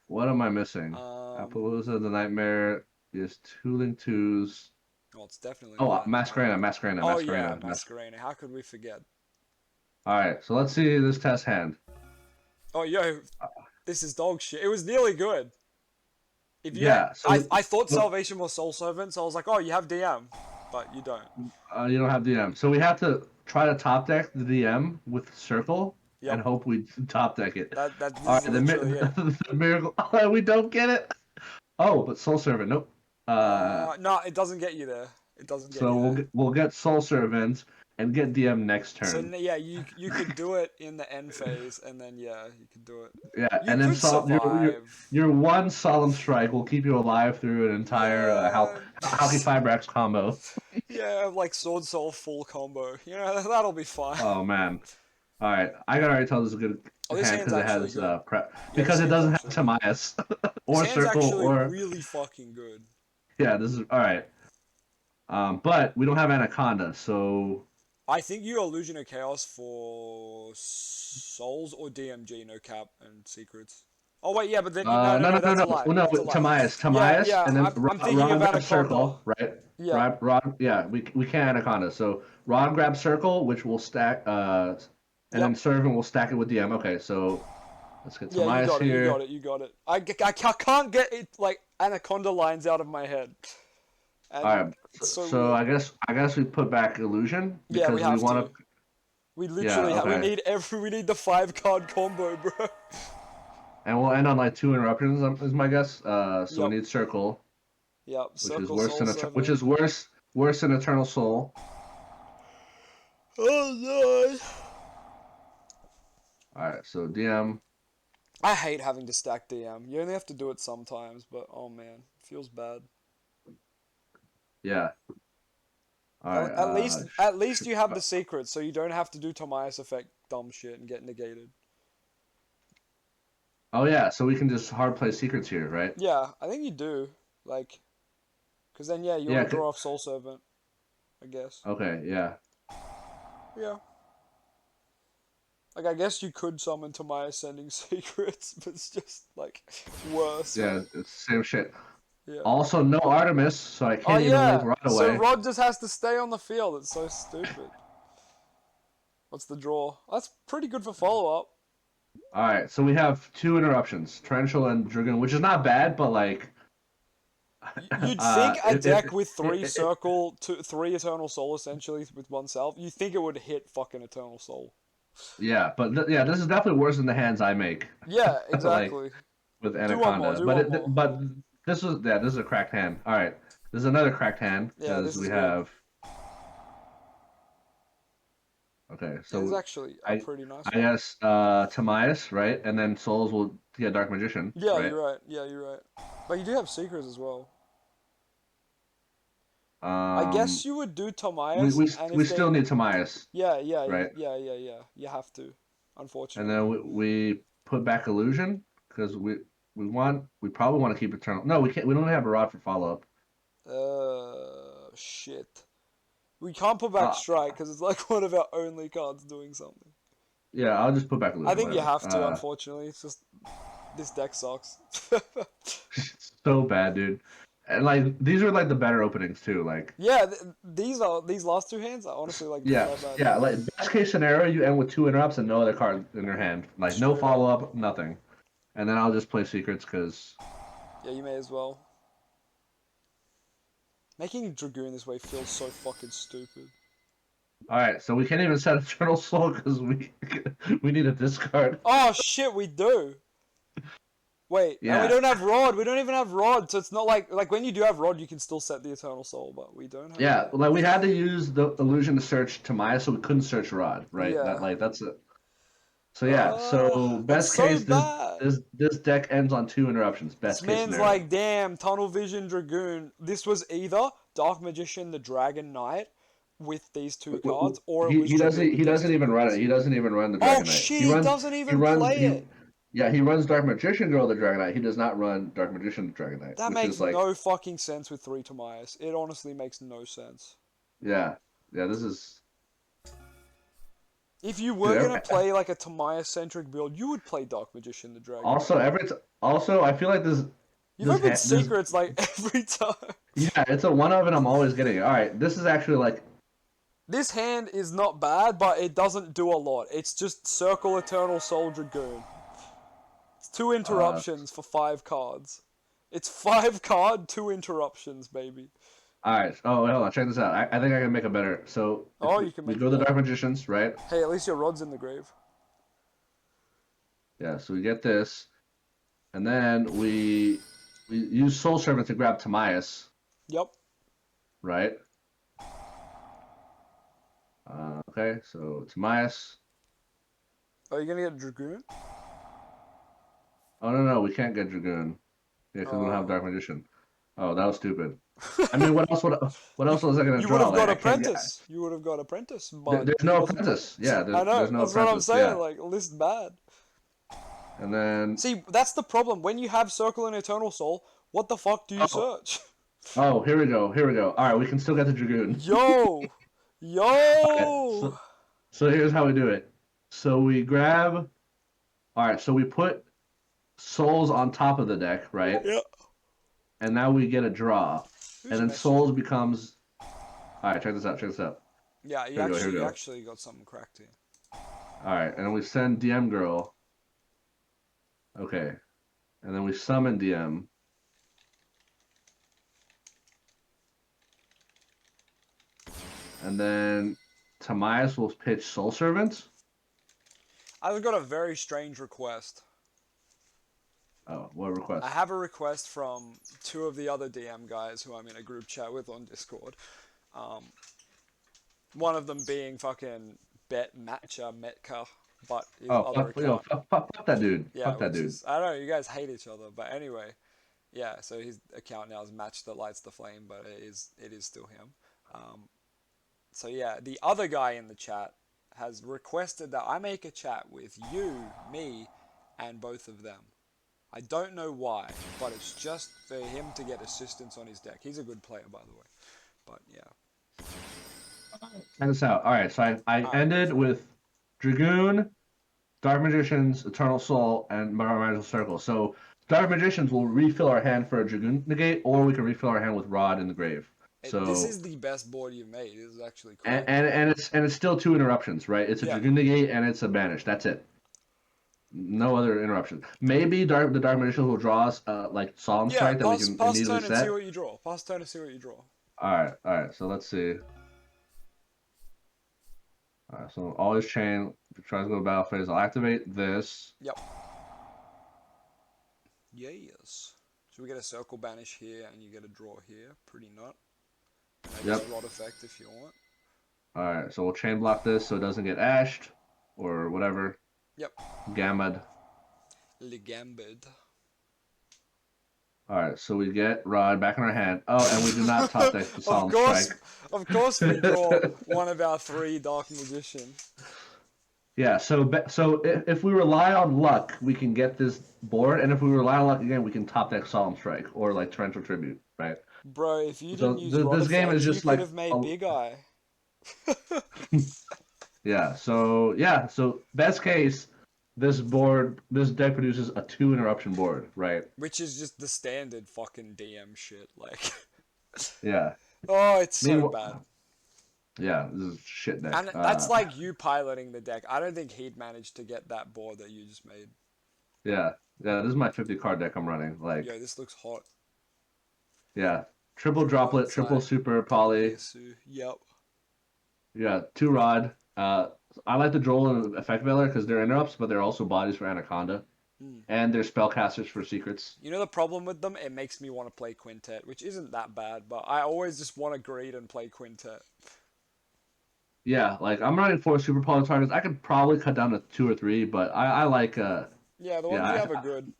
What am I missing? Appaloosa, the Nightmare is 2 Link 2s. Oh, it's definitely. Oh, not. Masquerena. Oh yeah, Masquerena. How could we forget? All right, so let's see this test hand. Oh, yo, this is dog shit. It was nearly good. If you, Yeah. I thought so Salvation was Soul Servant, so I was like, oh, you have DM, but you don't. you don't have DM. So we have to try to top deck the DM with Circle and Yep. hope we top deck it. This All is right, literally it. the miracle. Oh, we don't get it. Oh, but Soul Servant. Nope. No, it doesn't get you there. It doesn't get So you there. we'll get Soul Servant and get DM next So turn. yeah, you could do it in the end phase, and then yeah, you could do it. Yeah, You and then could survive. your one Solemn Strike will keep you alive through an entire Yeah. Halky Fibrax combo. Yeah, like Sword Soul full combo. You know, that'll be fine. Oh man. All right, I can already tell this is a good Oh, this hand hand's because it actually has good. prep Yeah, because this it hand's doesn't have actually. Tamias This or hand's Circle actually or really fucking good. yeah. This is all right. But we don't have Anaconda, so I think you Illusion of Chaos for Souls or DMG, no cap and secrets. Oh wait, yeah, but then no, that's a lie. Oh, no. That's a lie. Tamias, Yeah, and then I'm thinking of Ron grabs Anaconda. Circle, right? Yeah, Ron, yeah, we can Anaconda. So Ron grabs Circle, which will stack, and then yep. Servant will stack it with DM. Okay, so let's get Yeah, you Tamias got it. You here. got it. You got it. I can't get it like Anaconda lines out of my head, All and right, it's so so weird. I guess we put back Illusion Yeah, we because we have want to. to. We Yeah, literally okay, we need the 5 card combo, bro. and we'll end on like 2 interruptions is my guess. So we Yep. need Circle, Yep. which is Circle worse Soul than which 7. is worse than Eternal Soul. Oh no. All right, so DM. I hate having to stack DM. You only have to do it sometimes, but oh man, it feels bad. Yeah. All At, right. at least at least you have the secret, so you don't have to do Tomias effect dumb shit and get negated. Oh yeah, so we can just hard play secrets here, right? Yeah, I think you do. Like, cause then yeah, you want Yeah. to draw off Soul Servant, I guess. Okay. Yeah. Yeah. Like I guess you could summon Tomias sending secrets, but it's just like worse. Yeah. It's the same shit. Yeah. Also, no Artemis, so I Oh can't even make yeah. Rod So away. Rod just has to stay on the field. It's so stupid. What's the draw? That's pretty good for follow up. All right. So we have 2 interruptions, Torrential and Dragoon, which is not bad, but like, You'd think a deck with it, 3 it, it- circle, 3 Eternal Soul essentially with 1 self, you think it would hit fucking Eternal Soul. yeah, but yeah, this is definitely worse than the hands I make, Yeah, like exactly. with Do one more. Anaconda. Do one more. But this is a cracked hand. All right. This is another cracked hand Yeah, this because is we good. have. Okay, Yeah, it's so actually a pretty nice I one. guess Tamias, right? And then Souls will get Dark Magician, Yeah, right? you're right. Yeah, you're right. But you do have Secrets as well. I guess Um, you would do we Tomias, we, and we if they... still need Tamias, Yeah, right? You have to, And unfortunately. then we put back Illusion because we probably want to keep Eternal. No, we can't. We don't have a rod for follow up. Shit. We can't put back Uh, Strike, because it's like one of our only cards doing something. yeah, I'll just put back I Illusion. think you Whatever. have to, unfortunately. It's just... This deck sucks. So bad, dude. And like these are like the better openings too. Like Yeah, these last 2 hands are honestly like yeah, not bad. yeah. Like best case scenario, you end with 2 interrupts and no other card in your hand. Like no Straight up. follow up, nothing. And then I'll just play secrets because Yeah, you may as well. Making Dragoon this way feels so fucking stupid. all right. So we can't even set Eternal Soul because we need a discard. Oh shit, we do. Wait, and we Yeah. don't have Rod. We don't even have Rod, so it's not like when you do have Rod, you can still set the Eternal Soul, but we don't have. Yeah, That. like we had to use the illusion to search Tamaya, so we couldn't search Rod, right? Yeah. That's it. So yeah, so That's best so case, bad. this deck ends on 2 interruptions. This Best case man's scenario. like, damn, Tunnel Vision Dragoon. This was either Dark Magician the Dragon Knight with these 2 cards, or it was Dragoon with He these doesn't 2 even run it. cards. He doesn't even run the Oh Dragon Knight. shit, he doesn't even play it. Yeah, he runs Dark Magician Girl the Dragon Knight. He does not run Dark Magician the Dragon Knight, That which makes is like no fucking sense with 3 Tomias. It honestly makes no sense. yeah, this is If you were dude, gonna play like a Tomias-centric build, you would play Dark Magician the Dragon also Knight. also I feel like You've opened secrets like every time. yeah, it's a one of and I'm always getting it. All right, this is actually like This hand is not bad, but it doesn't do a lot. It's just Circle Eternal Soul Dragoon. It's 2 interruptions for 5 cards. It's 5 card, 2 interruptions, baby. All right. Oh, wait, hold on. Check this out. I think I can make it better. So if Oh, you can we make go it to the better. Dark Magicians, right? Hey, at least your rod's in the grave. Yeah. So we get this, and then we use Soul Servant to grab Timaeus, Yep. right? Okay. So Timaeus. Are you gonna get Dragoon? Oh no, we can't get Dragoon. Yeah, because we don't have Oh. Dark Magician. Oh, that was stupid. I mean, what else was I gonna You would draw? have Like got I can't get. Apprentice. You would have got Apprentice, but There's he no wasn't put. apprentice. Yeah, I know. there's no That's what I'm apprentice. saying. Yeah. Like, list bad. And then See, that's the problem. When you have Circle and Eternal Soul, what the fuck do you search? oh, here we go. Here we go. All right, we can still get the Dragoon. Yo, Okay, yo. so here's how we do it. So we grab. All right, so we put souls on top of the deck, right? Yeah. And now we get a draw, Who's and then messaging? souls becomes. All right, check this out. Check this out. Yeah, you Here we go, here we you go. actually got something cracked here. All right, and then we send DM girl. Okay, and then we summon DM. And then Timaeus will pitch Soul Servant. I've got a very strange request. Oh, what request? I have a request from 2 of the other DM guys who I'm in a group chat with on Discord. One of them being fucking Matcha Metka, but his Oh, other account. fuck that dude. Yeah, Fuck that which dude. is, I don't know, you guys hate each other, but anyway, yeah. So his account now is Match That Lights the Flame, but it is still him. So yeah, the other guy in the chat has requested that I make a chat with you, me, and both of them. I don't know why, but it's just for him to get assistance on his deck. He's a good player, by the way. But yeah. Check this out. All right, so I ended with Dragoon, Dark Magicians, Eternal Soul, and Magical Circle. So Dark Magicians will refill our hand for a Dragoon negate, or we can refill our hand with Rod in the grave. So This is the best board you've made. This is actually cool. and it's still 2 interruptions, right? It's a Dragoon negate and it's a banish. That's it. No other interruptions. Maybe the Dark Magicians will draw us like Solemn Strike that we can pass immediately turn set. and see what you draw. Pass turn and see what you draw. All right. So let's see. All right, so always chain. If it tries to go to battle phase, I'll activate this. Yep. Yes. So we get a circle banish here, and you get a draw here. Pretty nut. And I guess rod effect if you want. All right, so we'll chain block this so it doesn't get ashed or whatever. Yep. Gammad. Ligambid. All right, so we get Rod back in our hand. Oh, and we do not top deck the Solemn Strike. Of course we draw one of our 3 Dark Magician. Yeah, so if we rely on luck, we can get this board, and if we rely on luck again, we can top deck Solemn Strike or like Torrential Tribute, right? Bro, if you didn't use rod this game effect, is just you like could have made Big Eye. So best case, this deck produces a 2 interruption board, right? Which is just the standard fucking DM shit, like. Yeah. Oh, it's so bad. Yeah, this is shit deck. And that's like you piloting the deck. I don't think he'd manage to get that board that you just made. Yeah, this is my 50 card deck I'm running. Like, yo, this looks hot. Yeah, triple droplet, triple super poly. Yep. Yeah, 2 rod. I like the Joel and Effect Veiler because they're interrupts, but they're also bodies for Anaconda. And they're spellcasters for secrets. You know the problem with them? It makes me want to play Quintet, which isn't that bad, but I always just want to greed and play Quintet. Yeah, like I'm running 4 super poly targets. I could probably cut down to 2 or 3, but I like yeah, the ones you have are good.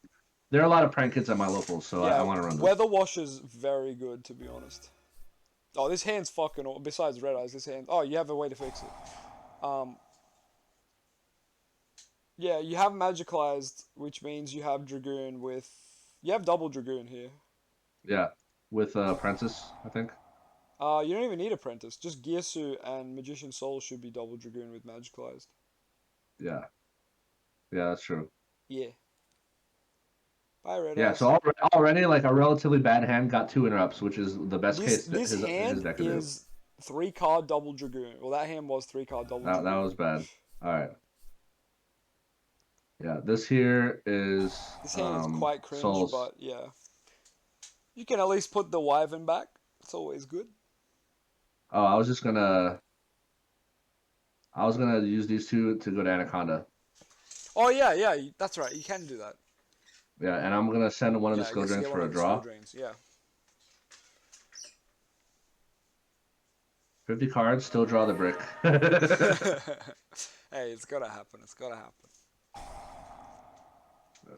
There are a lot of prank kids at my locals, so I want to run them. Weather Wash is very good, to be honest. Oh, this hand's fucking... Besides Red Eyes, this hand... Oh, you have a way to fix it. Yeah, you have Magicalized, which means you have Dragoon with... You have double Dragoon here. Yeah, with Princess, I think. You don't even need Apprentice. Just Gearsu and Magician Soul should be double Dragoon with Magicalized. Yeah. Yeah, that's true. Yeah. Bye, Red Yeah, Eyes. so already, like, a relatively bad hand got 2 interrupts, which is the best case This his hand deck could do. is 3-card double Dragoon. Well, that hand was 3-card double Dragoon. That was bad. Alright. Yeah, this here is This hand is quite cringe, souls. but yeah. You can at least put the Wyvern back. It's always good. Oh, I was gonna use these two to go to Anaconda. Oh yeah, yeah, that's right. You can do that. Yeah, and I'm gonna send one of the Yeah, I skill guess you drains get one for a of the skill draw. drains. Yeah. 50 cards, still draw the brick. Hey, it's gotta happen. It's gotta happen.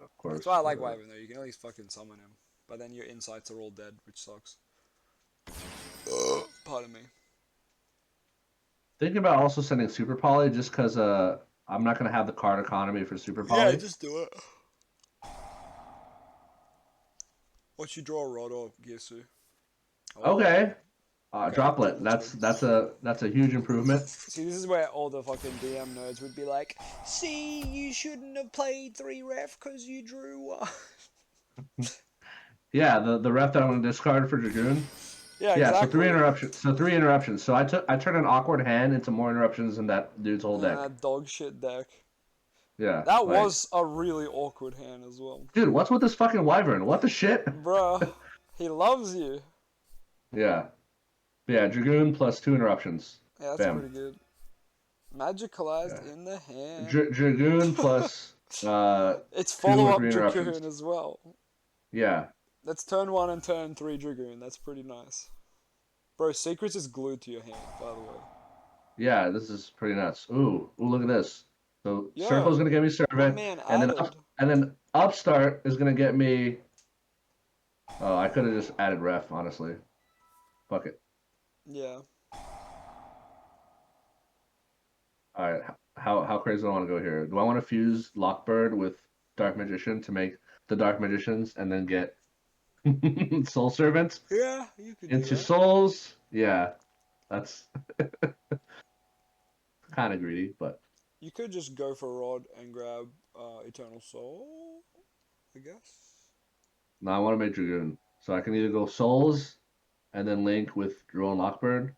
Of course. That's why I like Wyvern though. You can at least fucking summon him, but then your insights are all dead, which sucks. Pardon me. Thinking about also sending Super Poly just because I'm not gonna have the card economy for Super Yeah, Poly. just do it. Once you draw a rod or Gisu. Oh. Okay. Okay, Droplet. Droplet's That's a huge improvement. See, this is where all the fucking DM nerds would be like, see, you shouldn't have played 3 ref because you drew 1. Yeah, the ref that I'm gonna discard for Dragoon. Yeah, Yeah, exactly. so 3 interruptions. So I turned an awkward hand into more interruptions than that dude's whole deck. Dog shit deck. Yeah. That like, was a really awkward hand as well. Dude, what's with this fucking Wyvern? What the shit? Bruh, he loves you. Yeah. Yeah, Dragoon plus 2 interruptions. Yeah, that's Bam. pretty good. Magicalized in the hand. Dragoon plus it's 2 or follow-up 3 interruptions. Dragoon as well. Yeah. That's turn 1 and turn 3 Dragoon. That's pretty nice. Bro, Secrets is glued to your hand, by the way. Yeah, this is pretty nuts. Ooh, look at this. So Yo, Circle's gonna get me Servant, man and added. then Upstart is gonna get me. Oh, I could have just added Ref, honestly. Fuck it. Yeah. All right, how crazy do I want to go here? Do I want to fuse Lockbird with Dark Magician to make the Dark Magicians and then get Soul Servants Yeah, you could do into that. Souls? Yeah, that's kind of greedy, but You could just go for Rod and grab Eternal Soul, I guess. no, I want to make Dragoon. So I can either go Souls and then link with Drone Lockbird.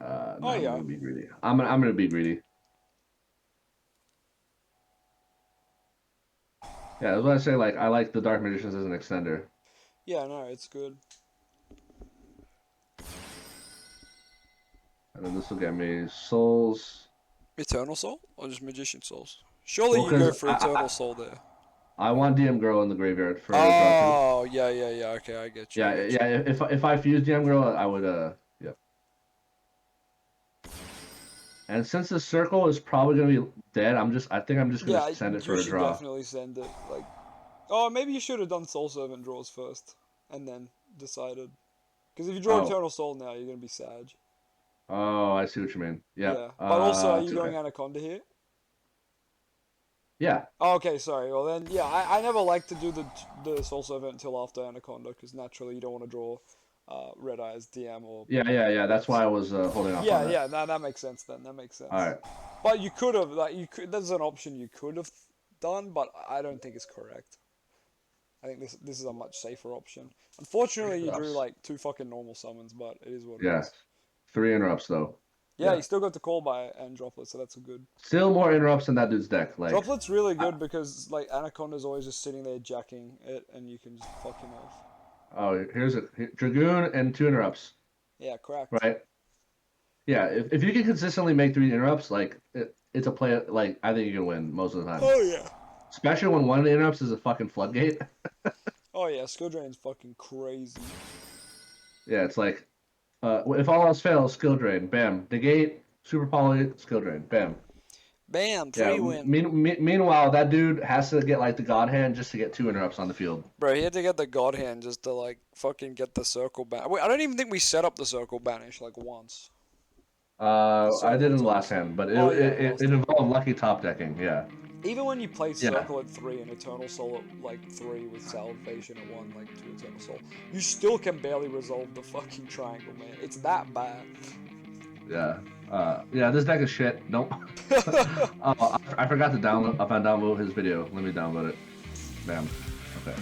No, I'm yeah. gonna be greedy. I'm gonna be greedy. Yeah, that's what I say. Like I like the Dark Magicians as an extender. Yeah, no, it's good. And then this will get me Souls. Eternal Soul or just Magician Souls? Surely Well, you go 'cause for Eternal Soul there. I want DM Girl in the graveyard for draw Oh, yeah, yeah, yeah. Okay, I get 2. you. Yeah, I get you. yeah. If I fuse DM Girl, I would yep. And since the circle is probably gonna be dead, I think I'm just gonna send it for you a should draw. definitely send it. Like, oh, maybe you should have done Soul Servant draws first, and then decided. Because if you draw Oh. Eternal Soul now, you're gonna be sad. Oh, I see what you mean. Yeah. Yeah. But also, are it's you going okay. Anaconda here? Yeah. Oh, okay, sorry. Well then, yeah, I never like to do the Soul Servant until after Anaconda, because naturally you don't want to draw Red Eyes, DM, or... Yeah. That's why I was holding off Yeah, on that. yeah, that makes sense then. That makes sense. All right. But you could have, there's an option you could have done, but I don't think it's correct. I think this is a much safer option. Unfortunately, you drew like 2 fucking normal summons, but it is what it is. 3 interrupts though. Yeah, you still got the call by and Droplet, so that's good. Still more interrupts in that dude's deck. Like Droplet's really good because like Anaconda's always just sitting there jacking it, and you can just fuck him off. oh, here's a Dragoon and 2 interrupts. Yeah, correct. Right. Yeah, if you can consistently make 3 interrupts, like it's a play. Like I think you can win most of the time. Oh yeah. Especially when one of the interrupts is a fucking floodgate. Oh yeah, Skill Drain's fucking crazy. Yeah, it's like if all else fails, skill drain, bam, negate, super poly, skill drain, bam. Bam, Yeah. 3 win. Meanwhile, that dude has to get like the god hand just to get 2 interrupts on the field. Bro, he had to get the God Hand just to like fucking get the circle ban. Wait, I don't even think we set up the circle banish like once. I did in the last hand, but it involved lucky top decking. Yeah. Even when you play Circle at 3 and Eternal Soul at like 3 with Salvation at 1, like 2 Eternal Soul, you still can barely resolve the fucking triangle, man. It's that bad. Yeah. Yeah, this deck is shit. Nope. I forgot to download. If I download his video, let me download it. Bam. Okay.